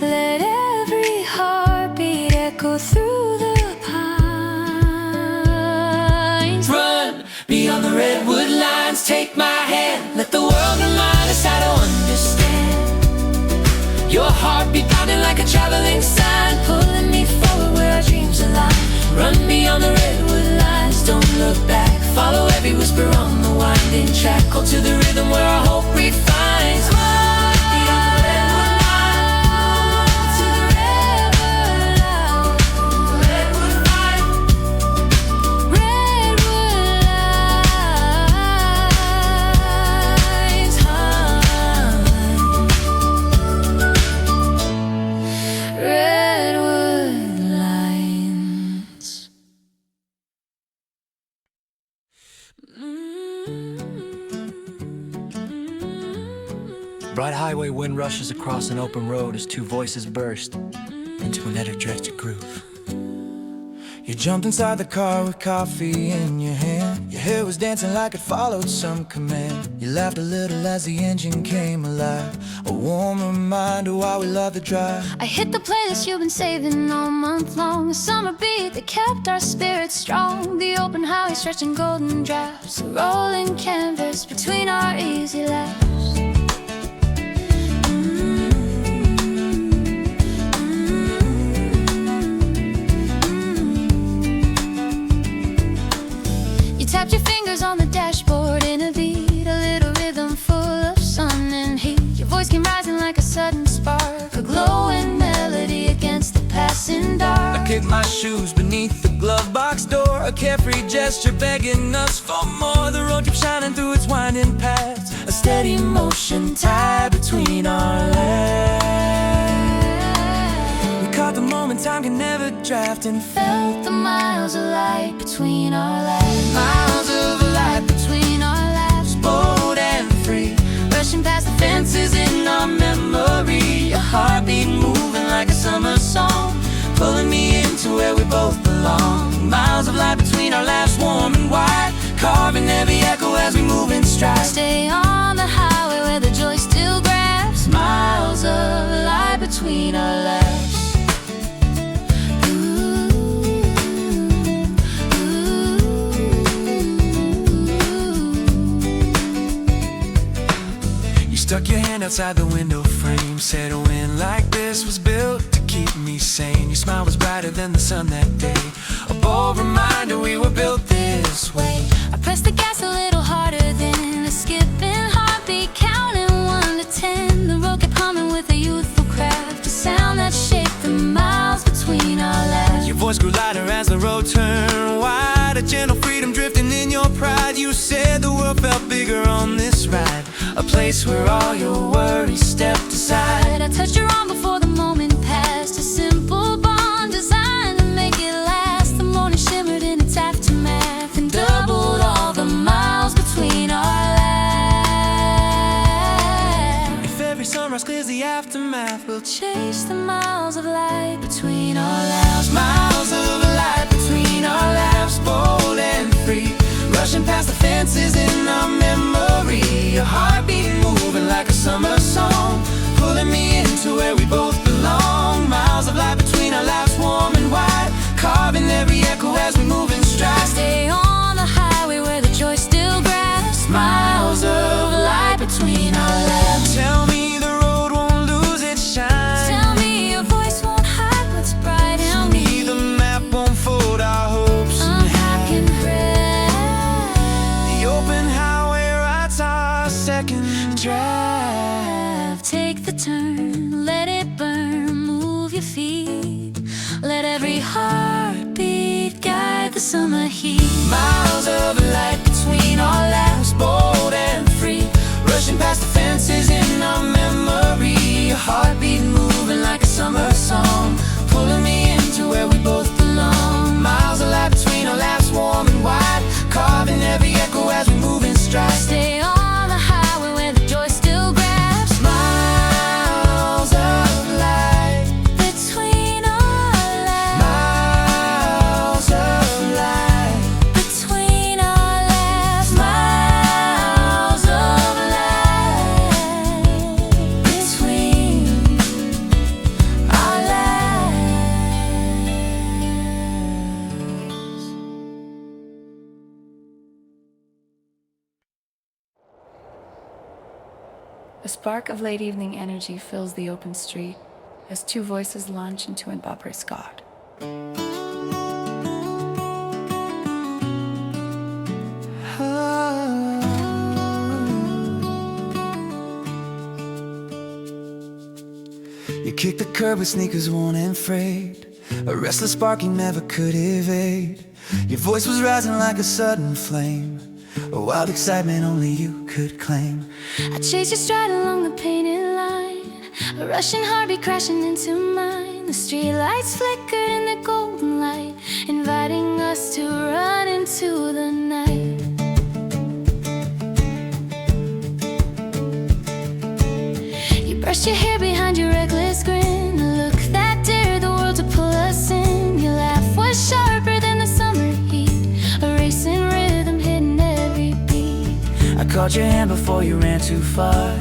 Let every heartbeat echo through the pines. Run beyond the Redwood Lines, take my hand. Let the world remind us how to understand. Your heartbeat pounding like a traveling sign, pulling me forward where our dreams align. Run beyond the Redwood Lines, don't look back. Follow every whisper on the winding track. Hold to the rhythm where our hope refines. Run beyond the Redwood Lines, to the Redwood Lines. Redwood Lines, Redwood Lines. Bright highway wind rushes across an open road as two voices burst into an energetic groove. You jumped inside the car with coffee in your hand. Your hair was dancing like it followed some command. You laughed a little as the engine came alive, a warm reminder why we love the drive. I hit the playlist you've been saving all month long, a summer beat that kept our spirits strong. The open highway stretching golden drafts, a rolling canvas between our easy laps. You tapped your fingers on the dashboard in a beat, a little rhythm full of sun and heat. Your voice came rising like a sudden spark, a glowing melody against the passing dark. I kicked my shoes beneath the glove box door, a carefree gesture begging us for more. The road kept shining through its winding paths, a steady motion tied between our legs. We caught the moment time can never draft and Felt the miles of light between our laps. miles of light Between our laps, bold and free, rushing past the fences in our memory. Your heartbeat moving like a summer song, pulling me into where we both belong. Miles of light between our laps, warm and wide, carving every echo as we move in stride. Stay on the highway where the joy still grabs. Miles of light between our laps. Stuck your hand outside the window frame, said a wind like this was built to keep me sane. Your smile was brighter than the sun that day, a bold reminder we were built this way. I pressed the gas a little harder than a skipping heartbeat, counting 1 to 10. The road kept humming with a youthful craft, a sound that shaped the miles between our laps. Your voice grew lighter as the road turned wide, a gentle freedom drifting in your pride. You said the world felt bigger on this ride, a place where all your worries stepped aside. I touched your arm before the moment passed, a simple bond designed to make it last. The morning shimmered in its aftermath and doubled all the miles between our laps. If every sunrise clears the aftermath, we'll Chase the miles of light between our laps. miles of light between our laps, bold and free, rushing past the fences in our memory. Your heartbeat moving like a summer song, pulling me into where we both belong. Miles of light between our laps, warm and wide, carving every echo as we move in stride. Stay on the highway where the joy still grasps. Miles of light between our laps. Tell me the road won't lose its shine. Tell me your voice won't hide what's bright in me. Me the map won't fold our hopes in Unpacking half. breath. The open highway writes our second draft. Take the turn, let it burn, move your feet. Let every heartbeat guide the summer heat. Miles of light between our laps, bold and free, rushing past the fences in our memory. Your heartbeat moving like a summer song, pulling A spark of late evening energy fills the open street as two voices launch into an après-scott. You kicked the curb with sneakers worn and frayed, a restless spark you never could evade. Your voice was rising like a sudden flame, a wild excitement only you could claim. I chased your stride along the painted line, a rushing heartbeat crashing into mine. The streetlights flickered in the golden light, inviting us to run into the night. You brushed your hair behind your reckless grin, a look that dared the world to pull us in. Your laugh was sharper than the summer heat, a racing rhythm hidden every beat. I caught your hand before you ran too far,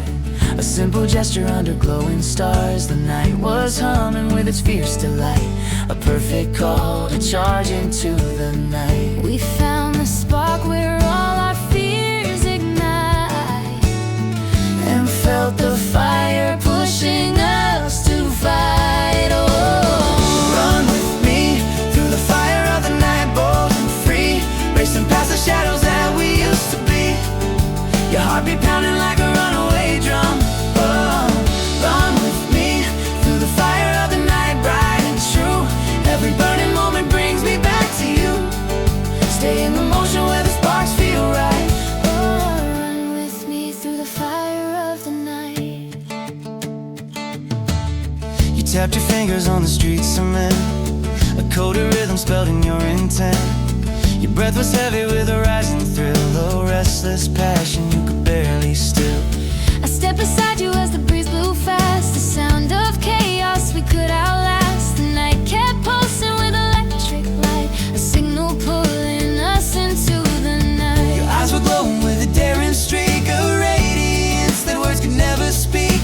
a simple gesture under glowing stars. The night was humming with its fierce delight, a perfect call to charge into the night. We found the spark where all our fears ignite, and felt the fire pushing us to fight. Oh, run with me through the fire of the night, bold and free, racing past the shadows that we used to be. Your heartbeat pounding like a runaway drum. Oh, run with me through the fire of the night, bright and true. Every burning moment brings me back to you. Stay in the motion where the sparks feel right. oh, run with me through the fire of the night. You tapped your fingers on the street cement, a code of rhythm spelled in your intent. Your breath was heavy with a rising thrill, a restless passion you could barely still. I stepped beside you as the breeze blew fast, the sound of chaos we could outlast. The night kept pulsing with electric light, a signal pulling us into the night. Your eyes were glowing with a daring streak, a radiance that words could never speak.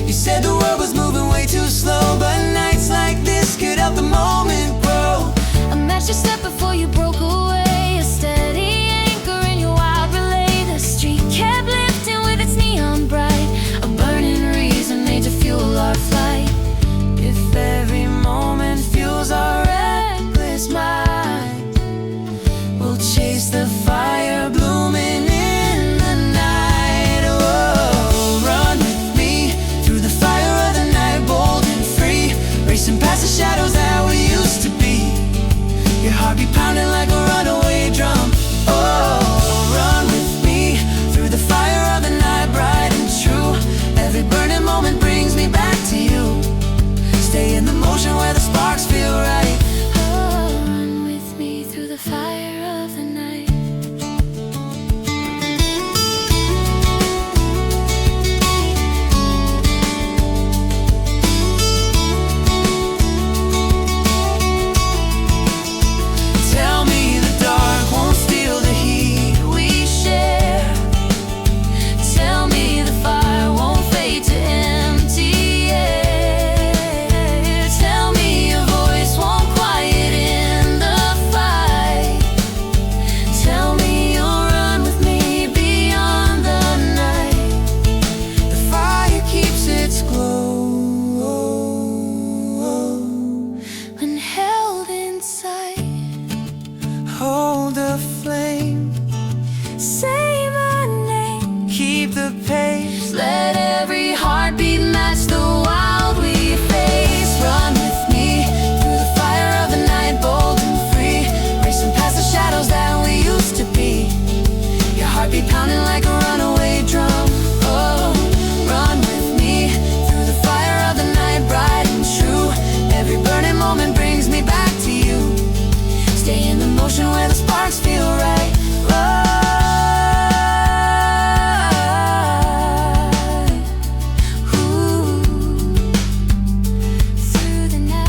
You said the world was moving way too slow, but nights like this could help the moment grow. I matched your step before you broke away, a steady anchor in your wild relay. The street kept lifting with its neon bright, a burning reason made to fuel our flight. If every moment fuels our reckless mind, we'll chase the fire blooming in the night. Oh, run with me through the fire of the night, bold and free, racing past the shadows that we used to be. Your heartbeat pounding like a runaway drum. Oh, run with me through the fire of the night, bright and true. Every burning moment brings me back to you. Stay in the motion where the sparks feel right. Oh, run with me through the fire of the night. Tell me the dark won't steal the heat we share. Tell me the fire won't fade to empty air. Tell me your voice won't quiet in the fight. Tell me you'll run with me beyond the night. The fire keeps its glow When held inside, hold the flame, say my name. keep the pace. Let every heartbeat match the wild we face. Run with me through the fire of the night, bold and free, racing past the shadows that we used to be. Your heartbeat pounding like a runaway drum. Oh, Run with me through the fire of the night, bright and true. Every burning moment brings me back to you. Stay in the motion where the sparks feel right. ooh, through the night,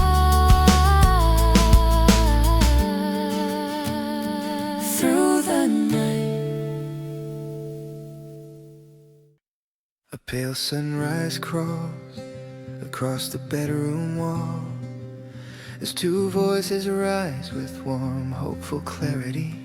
Through the night. A pale sunrise crawls across the bedroom wall as two voices rise with warm, hopeful clarity.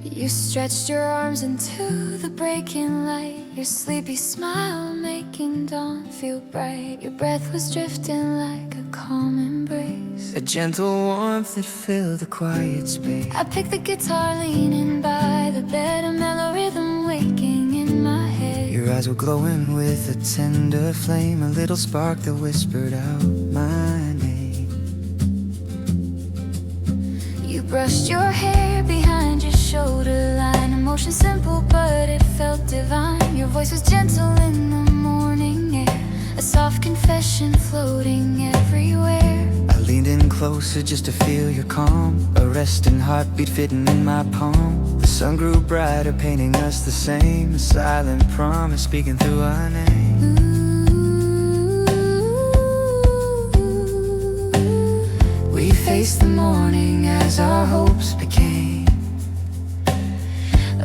you stretched your arms into the breaking light. Your sleepy smile making dawn feel bright. Your breath was drifting like a calm embrace. A gentle warmth that filled the quiet space. I picked the guitar leaning by the bed, a mellow rhythm waking in my head. Your eyes were glowing with a tender flame, a little spark that whispered out my name. You brushed your hair behind your shoulder line, emotion simple but it felt divine. Your voice was gentle in the morning air, a soft confession floating everywhere. I leaned in closer just to feel your calm, a resting heartbeat fitting in my palm. The sun grew brighter, painting us the same, a silent promise speaking through our name. We faced the morning as our hopes became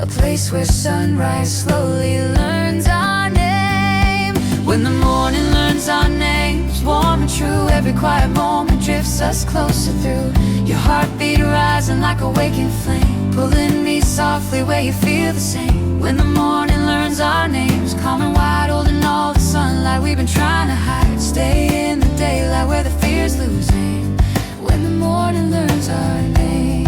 a place where sunrise slowly learns our name. When the morning learns our names, warm and true, every quiet moment drifts us closer through. Your heartbeat rising like a waking flame, pulling me softly where you feel the same. When the morning learns our names, calm and wide, holding all the sunlight we've been trying to hide. Stay in the daylight where the fears lose aim. When the morning learns our names.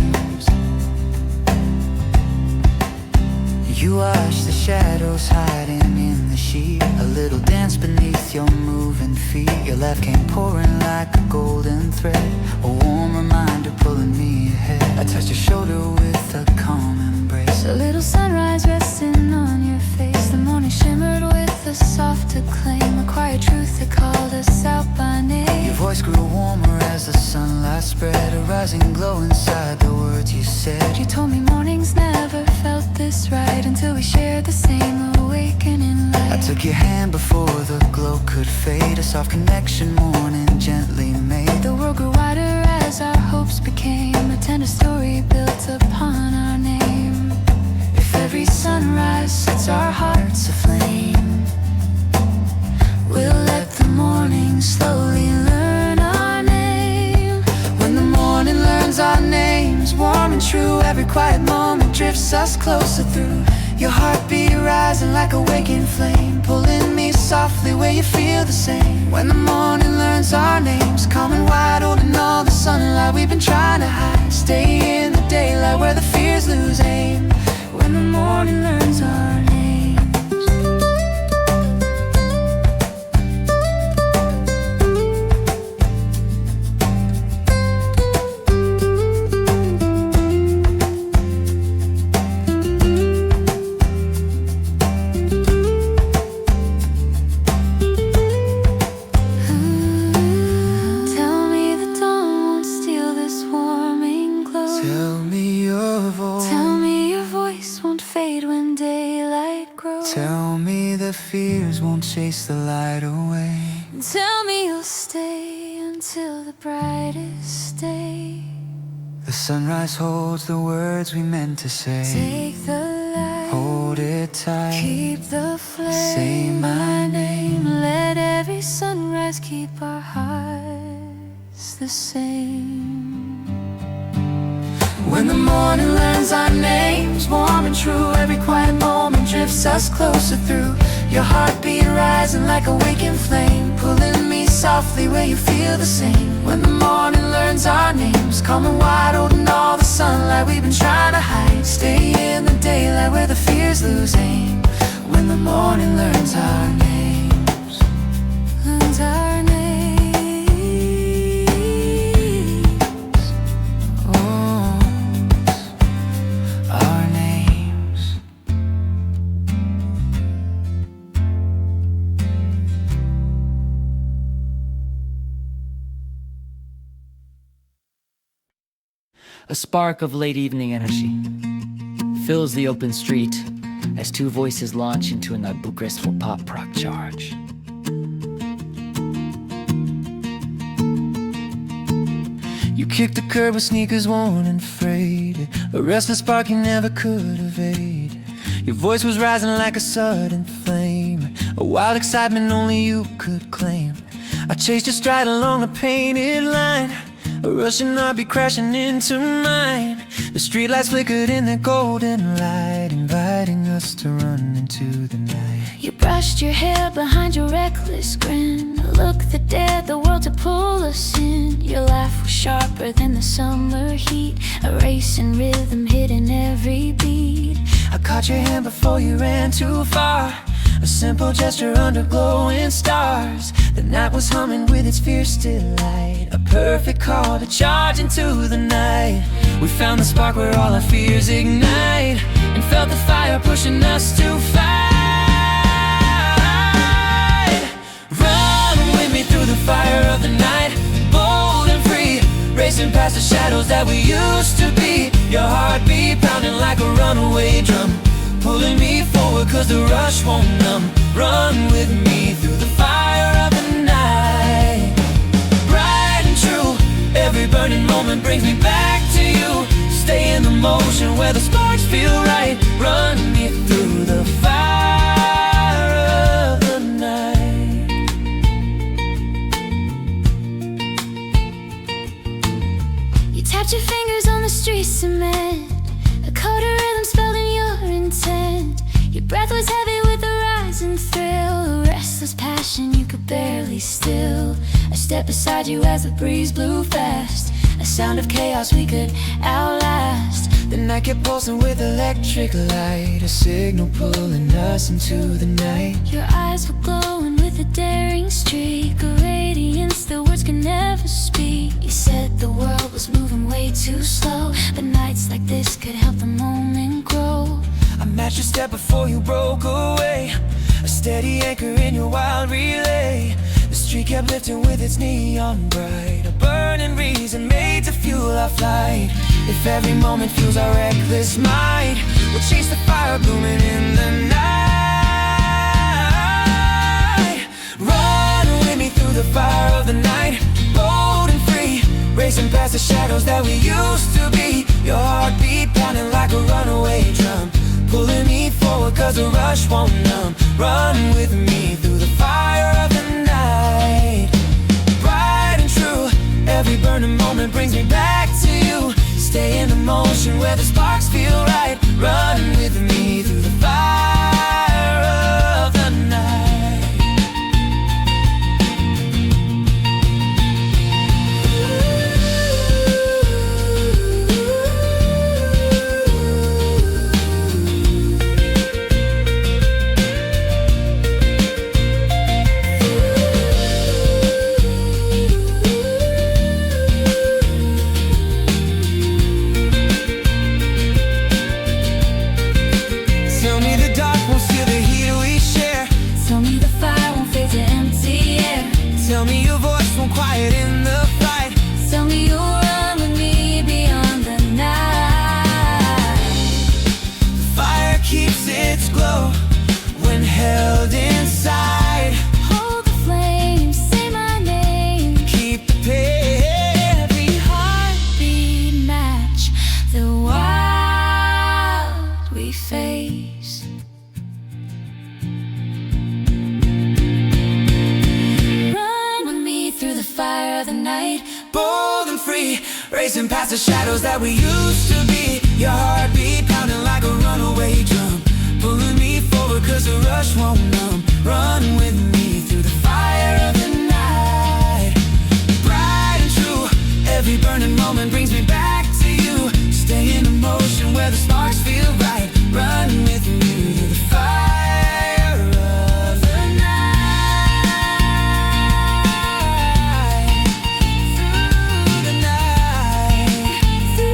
You watch the shadows hiding in the sheet, a little dance beneath your moving feet. Your laugh came pouring like a golden thread, a warm reminder pulling me ahead. I touched your shoulder with a calm embrace. A little sunrise resting on your face, the morning shimmered with a soft acclaim, a quiet truth that called us out by name. Your voice grew warmer as the sunlight spread, a rising glow inside the words you said. You told me mornings never felt this right until we shared the same awakening light. I took your hand before the glow could fade, a soft connection morning gently made. The world grew wider as our hopes became a tender story built upon our name. If every sunrise sets our hearts aflame, we'll let the morning slowly learn our name. When the morning learns our names, warm and true, every quiet moment drifts us closer through. Your heartbeat rising like a waking flame, pulling me softly where you feel the same. When the morning learns our names, calm and wide, holding all the sunlight we've been trying to hide. Stay in the daylight where the fears lose aim. When the morning learns our names. Chase the light away. Tell me you'll stay until the brightest day. The sunrise holds the words we meant to say. Take the light, hold it tight, keep the flame, say my name. Let every sunrise keep our hearts the same. When the morning learns our names, warm and true, every quiet moment drifts us closer through. Your heartbeat rising like a waking flame, pulling me softly where you feel the same. When the morning learns our names, calm and wide, holding all the sunlight we've been trying to hide. Stay in the daylight where the fears lose aim. When the morning learns our names, learns our names. Oh, our names. A spark of late evening energy fills the open street as two voices launch into an graceful pop-rock charge. You kicked the curb with sneakers worn and frayed, a restless spark you never could evade. Your voice was rising like a sudden flame, a wild excitement only you could claim. I chased your stride along a painted line, a rushing heartbeat crashing into mine. The streetlights flickered in their golden light, inviting us to run into the night. You brushed your hair behind your reckless grin, a look that dared the world to pull us in. Your laugh was sharper than the summer heat, a racing rhythm hidden every beat. I caught your hand before you ran too far, a simple gesture under glowing stars. The night was humming with its fierce delight, a perfect call to charge into the night. We found the spark where all our fears ignite, and felt the fire pushing us to fight. Run with me through the fire of the night, bold and free, racing past the shadows that we used to be. Your heartbeat pounding like a runaway drum, pulling me forward cause the rush won't numb. Run with me through the fire of the night, bright and true, every burning moment brings me back to you. Stay in the motion where the sparks feel right. Run me through the fire of the night. You tapped your fingers on the street cement, a code of rhythm spelled in your intent. Your breath was heavy with a rising thrill, a restless passion you could barely still. I stepped beside you as the breeze blew fast, a sound of chaos we could outlast. The night kept pulsing with electric light, a signal pulling us into the night. Your eyes were glowing with a daring streak, a radiance that words could never speak. You said the world was moving way too slow, but nights like this could help the moment grow. I matched your step before you broke away, a steady anchor in your wild relay. The street kept lifting with its neon bright, a burning reason made to fuel our flight. If every moment fuels our reckless mind, we'll chase the fire blooming in the night. Run with me through the fire of the night, bold and free, racing past the shadows that we used to be. Your heartbeat pounding like a runaway drum, pulling me forward cause the rush won't numb. Run with me through the fire of the night, bright and true, every burning moment brings me back to you. Stay in the motion where the sparks feel right. Run with me through the fire of the night. Tell me your voice won't quiet in the fight. Tell me you'll run with me beyond the night. The fire keeps its glow when held inside. Hold the flame, say my name, Keep the pace. every heartbeat match the wild we face. Run with me through the fire of the night, Bold and free, racing past the shadows that we used to be. Your heartbeat pounding like a runaway drum, pulling me forward cause the rush won't numb. Run with me through the fire of the night, bright and true, every burning moment brings me back to you. Stay in the motion where the sparks feel right. Run with me through the fire of the night, through the night, through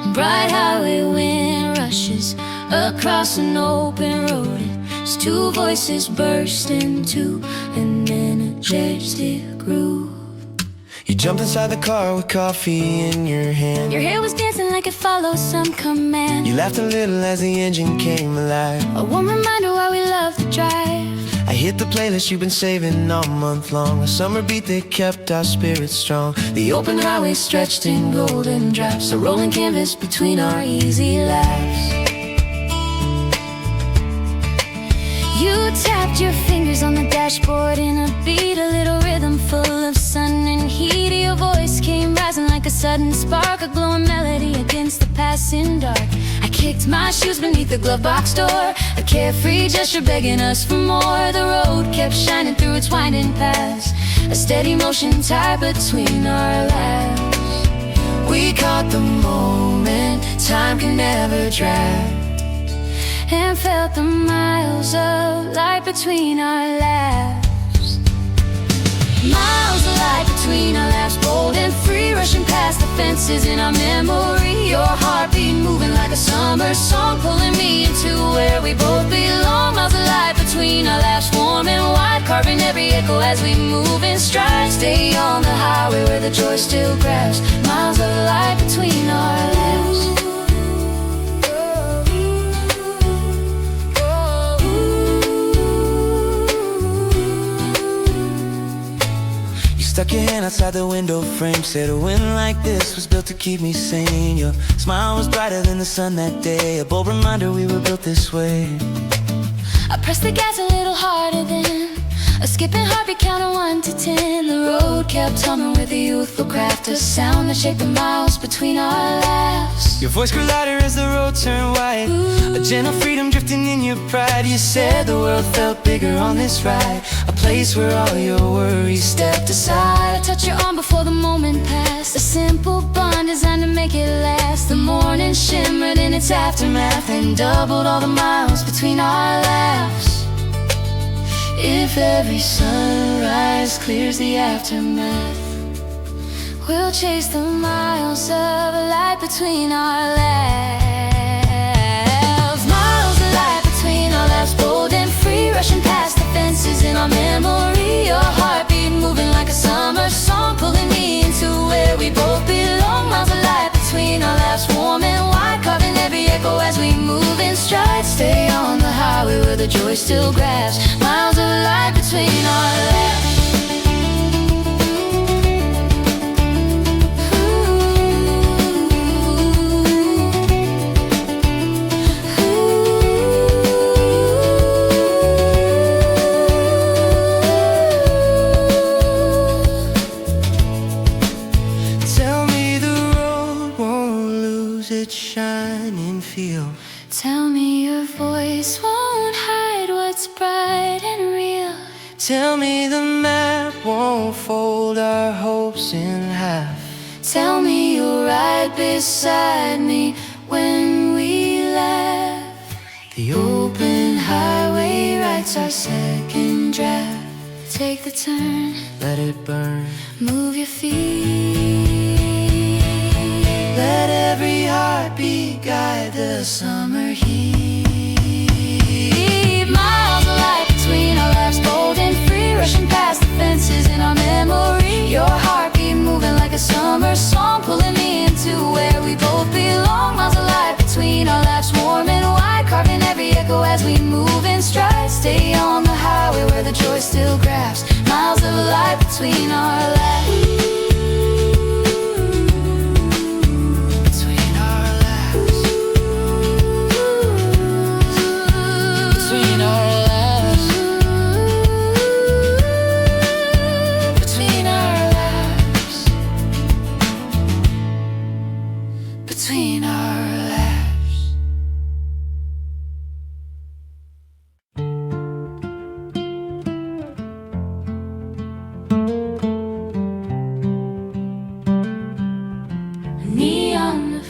the bright highway wind rushes across an open road. As two voices burst into an energetic groove. You jumped inside the car with coffee in your hand. Your hair was dancing like it followed some command. You laughed a little as the engine came alive. A warm reminder why we love to drive. I hit the playlist you've been saving all month long, a summer beat that kept our spirits strong. The open highway stretched in golden drafts, a rolling canvas between our easy laughs. You tapped your fingers on the dashboard in a beat, a little rhythm full of sun and heat. Your voice came rising like a sudden spark, a glowing melody against the passing dark. I kicked my shoes beneath the glove box door, a carefree gesture begging us for more. The road kept shining through its winding paths, a steady motion tied between our laps. We caught the moment time can never drag, and felt the miles of light between our laps. Miles of light between our laps, bold and free, rushing past the fences in our memory. Your heartbeat moving like a summer song, pulling me into where we both belong. Miles of light between our laps, warm and wide, carving every echo as we move in stride. Stay on the highway where the joy still grabs. Miles of light between our laps. Stuck your hand outside the window frame, said a wind like this was built to keep me sane. Your smile was brighter than the sun that day, a bold reminder we were built this way. I pressed the gas a little harder then, a skipping heartbeat counting 1 to 10. The road kept humming with a youthful craft, a sound that shaped the miles between our laughs. Your voice grew louder as the road turned wide, a gentle freedom drifting in your pride. You said the world felt bigger on this ride, a place where all your worries stepped aside. I touched your arm before the moment passed, a simple bond designed to make it last. The morning shimmered in its aftermath and doubled all the miles between our laughs. If every sunrise clears the aftermath, we'll chase the miles of light between our laps. Miles of light between our laps, bold and free, rushing past the fences in our memory. Your heartbeat moving like a summer song, pulling me into where we both belong. Miles of light between our laps, warm and wide, carving every echo as we move in stride. Stay on the highway where the joy still grabs. Miles of light between our laps. Tell me your voice won't hide what's bright and real. Tell me the map won't fold our hopes in half. Tell me you'll ride beside me when we laugh. The open highway writes our second draft. Take the turn, let it burn, move your feet. Let every heartbeat guide the summer heat. Miles of light between our laps, bold and free, rushing past the fences in our memory. Your heartbeat moving like a summer song, pulling me into where we both belong. Miles of light between our laps, warm and wide, carving every echo as we move in stride. Stay on the highway where the joy still grabs. Miles of light between our laps.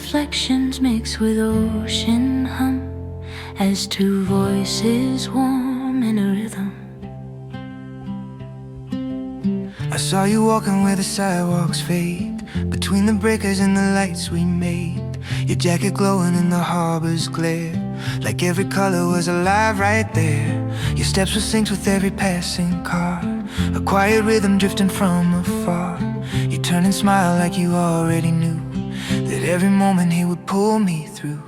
Reflections mix with ocean hum as two voices warm in a rhythm. I saw you walking where the sidewalks fade, between the breakers and the lights we made. Your jacket glowing in the harbor's glare, like every color was alive right there. Your steps were synced with every passing car, a quiet rhythm drifting from afar. You turn and smile like you already knew that every moment he would pull me through.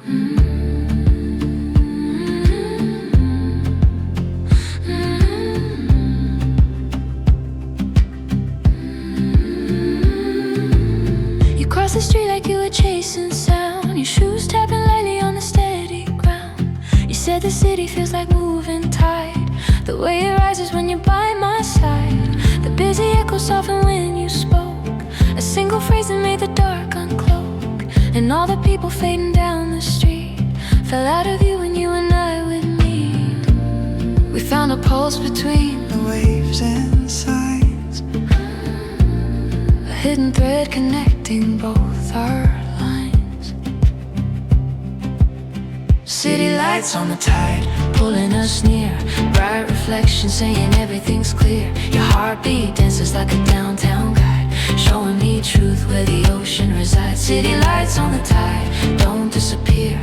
said the city feels like moving tide, the way it rises when you're by my side. The busy echo softened when you spoke, a single phrase that made the dark uncloak. And all the people fading down the street fell out of view when you and I with me. We found a pulse between The waves and signs, a hidden thread connecting both our lines. City lights on the tide, pulling us near, bright reflections saying everything's clear. Your heartbeat dances like a downtown guide, showing me truth where the ocean resides. City lights on the tide, don't disappear.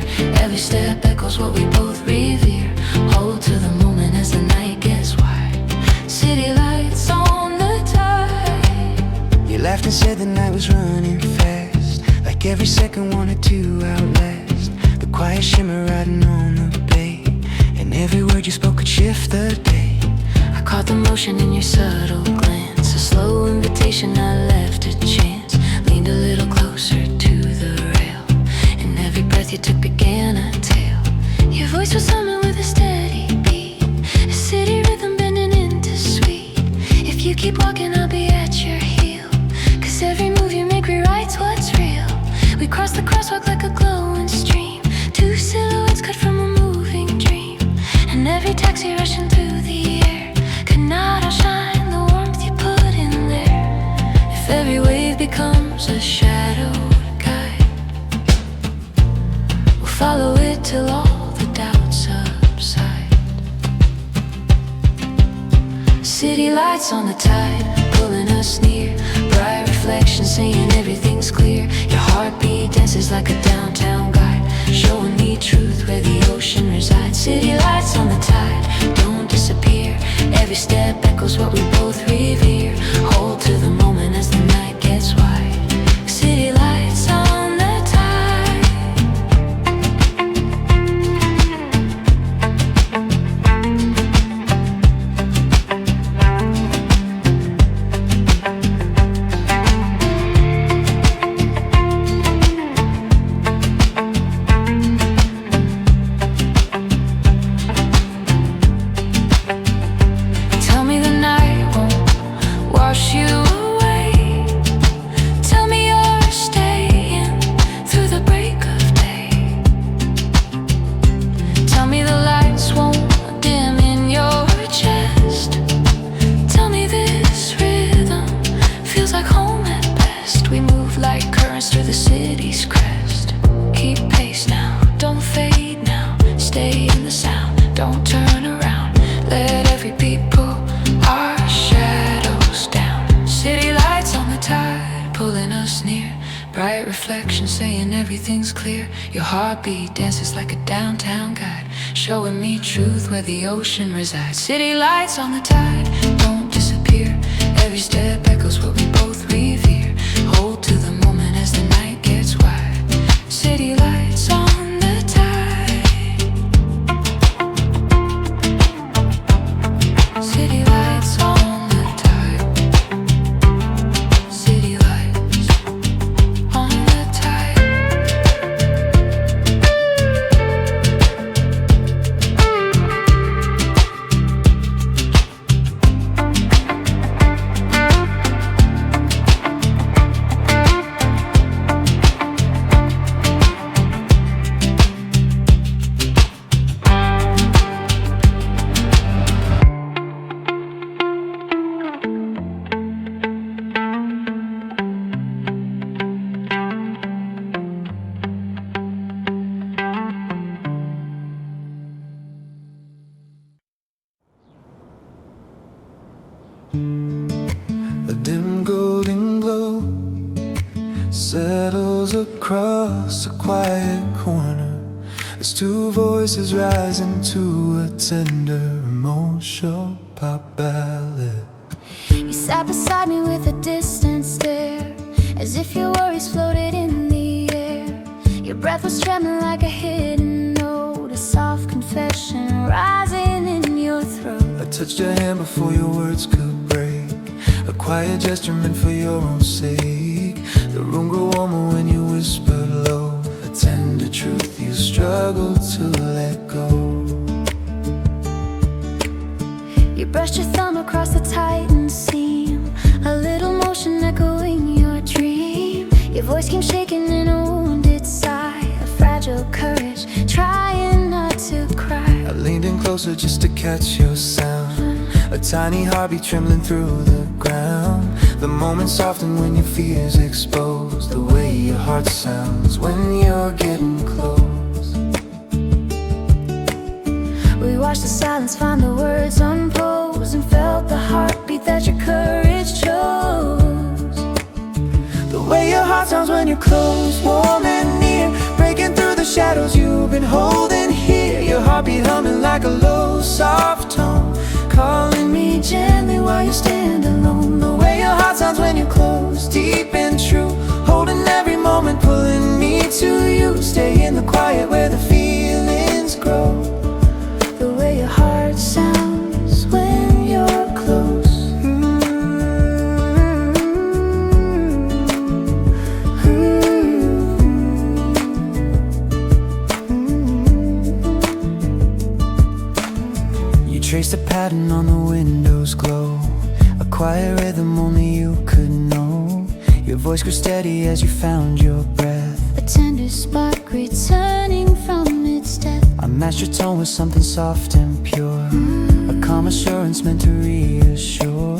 Every step echoes what we both revere. Hold to the moment as the night gets wide. City lights on the tide. you laughed and said the night was running fast, like every second wanted to outlast the quiet shimmer riding on the bay, and every word you spoke could shift the day. I caught the motion in your subtle glance, a slow invitation I left to chance. Leaned a little closer to the rail, and every breath you took began a tale. Your voice was humming with a steady beat, a city rhythm bending into sweet. If you keep walking, I'll be at your heel, 'cause every move you make rewrites what's real. We cross the crosswalk like a glowing stream, two silhouettes cut from a moving dream. And every taxi rushing through the air could not outshine the warmth you put in there. If every wave becomes a shadowed guide, we'll follow it till all the doubts subside. City lights on the tide, pulling us near, bright reflections saying everything's clear. Your heartbeat dances like a downtown guide, showing me truth where the ocean resides. City lights on the tide, don't disappear. Every step echoes what we both revere. Hold to the moment as the night gets wide. City lights on the tide. Tell me the night won't wash you away. Tell me you're staying through the break of day. Tell me the lights won't dim in your chest. Tell me this rhythm feels like home at best. We move like currents through the city's crest. Keep pace now, don't fade now. Stay in the sound, don't turn around. Let every beat pull our shadows down. City lights on the tide, pulling us near, bright reflections saying everything's clear. Your heartbeat dances like a downtown guide, showing me truth where the ocean resides. City lights on the tide, don't disappear. Every step echoes what we both revere. Hold to the moment as the night gets wide. City lights on the tide. City lights on the tide. City lights on the tide. a dim golden glow settles across a quiet corner as two voices rise into a tender emotional pop ballad. You sat beside me with a distant stare, as if your worries floated in the air. Your breath was trembling like a hidden note, a soft confession rising in your throat. I touched your hand before your words could break, a quiet gesture meant for your own sake. The room grew warmer when you whispered low, a tender truth you struggled to let go. brushed your thumb across the tightened seam, a little motion echoing your dream. Your voice came shaking in a wounded sigh, a fragile courage, trying not to cry. I leaned in closer just to catch your sound, a tiny heartbeat trembling through the ground. The moment softened when your fears exposed, the way your heart sounds when you're getting close. We watched the silence find the words unpose, and felt the heartbeat that your courage chose. The way your heart sounds when you're close, warm and near, breaking through the shadows you've been holding here. Your heartbeat humming like a low, soft tone, calling me gently while you stand alone. The way your heart sounds when you're close, deep and true, holding every moment, pulling me to you. Stay in the quiet where the feelings grow. The way your heart sounds when you're close. You traced a pattern on the window's glow, a quiet rhythm only you could know. Your voice grew steady as you found your breath, A tender spark returning from its depth. I matched your tone with something soft and pure, a calm assurance meant to reassure.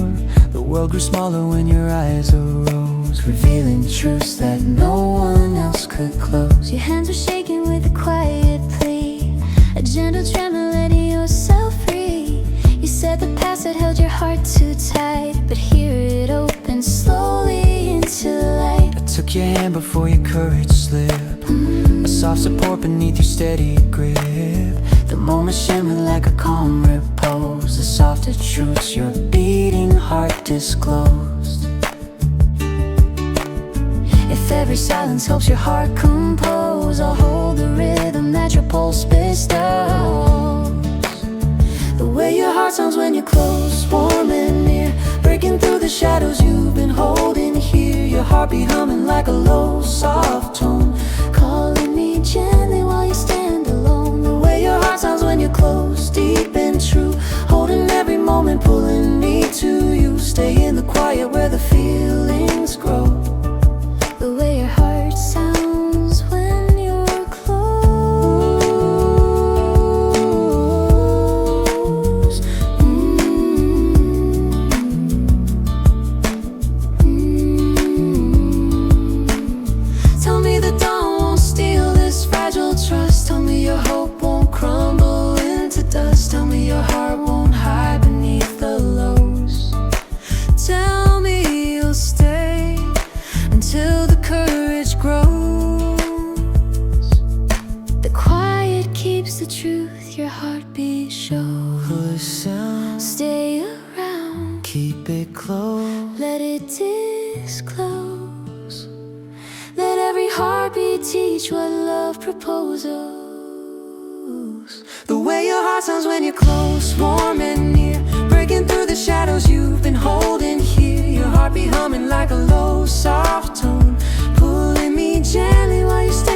The world grew smaller when your eyes arose, revealing truths that no one else could close. Your hands were shaking with a quiet plea, a gentle tremor letting yourself free. You said the past had held your heart too tight, but here it opened slowly into light. I took your hand before your courage slipped, a soft support beneath your steady grip. The moment shimmered like a calm repose, the softer truths your beating heart disclosed. If every silence helps your heart compose, I'll hold the rhythm that your pulse bestows. The way your heart sounds when you're close, warm and near, breaking through the shadows you've been holding here. Your heartbeat humming like a low, soft tone, calling me gently while you stand alone. The way your heart sounds when you're close, deep and true, holding every moment, pulling me to you. Stay in the quiet where the feelings grow. The way your heart sounds when you're close. Tell me the dawn won't steal this fragile trust. Tell me your hope won't crumble into dust. Tell me your heart won't hide beneath the lows. Tell me you'll stay until the courage grows. The quiet keeps the truth your heartbeat shows. Listen, Stay around, keep it close. let it disclose. Let every heartbeat teach what love proposes. The way your heart sounds when you're close, warm and near, breaking through the shadows you've been holding here. Your heartbeat humming like a low, soft tone, pulling me gently while you stay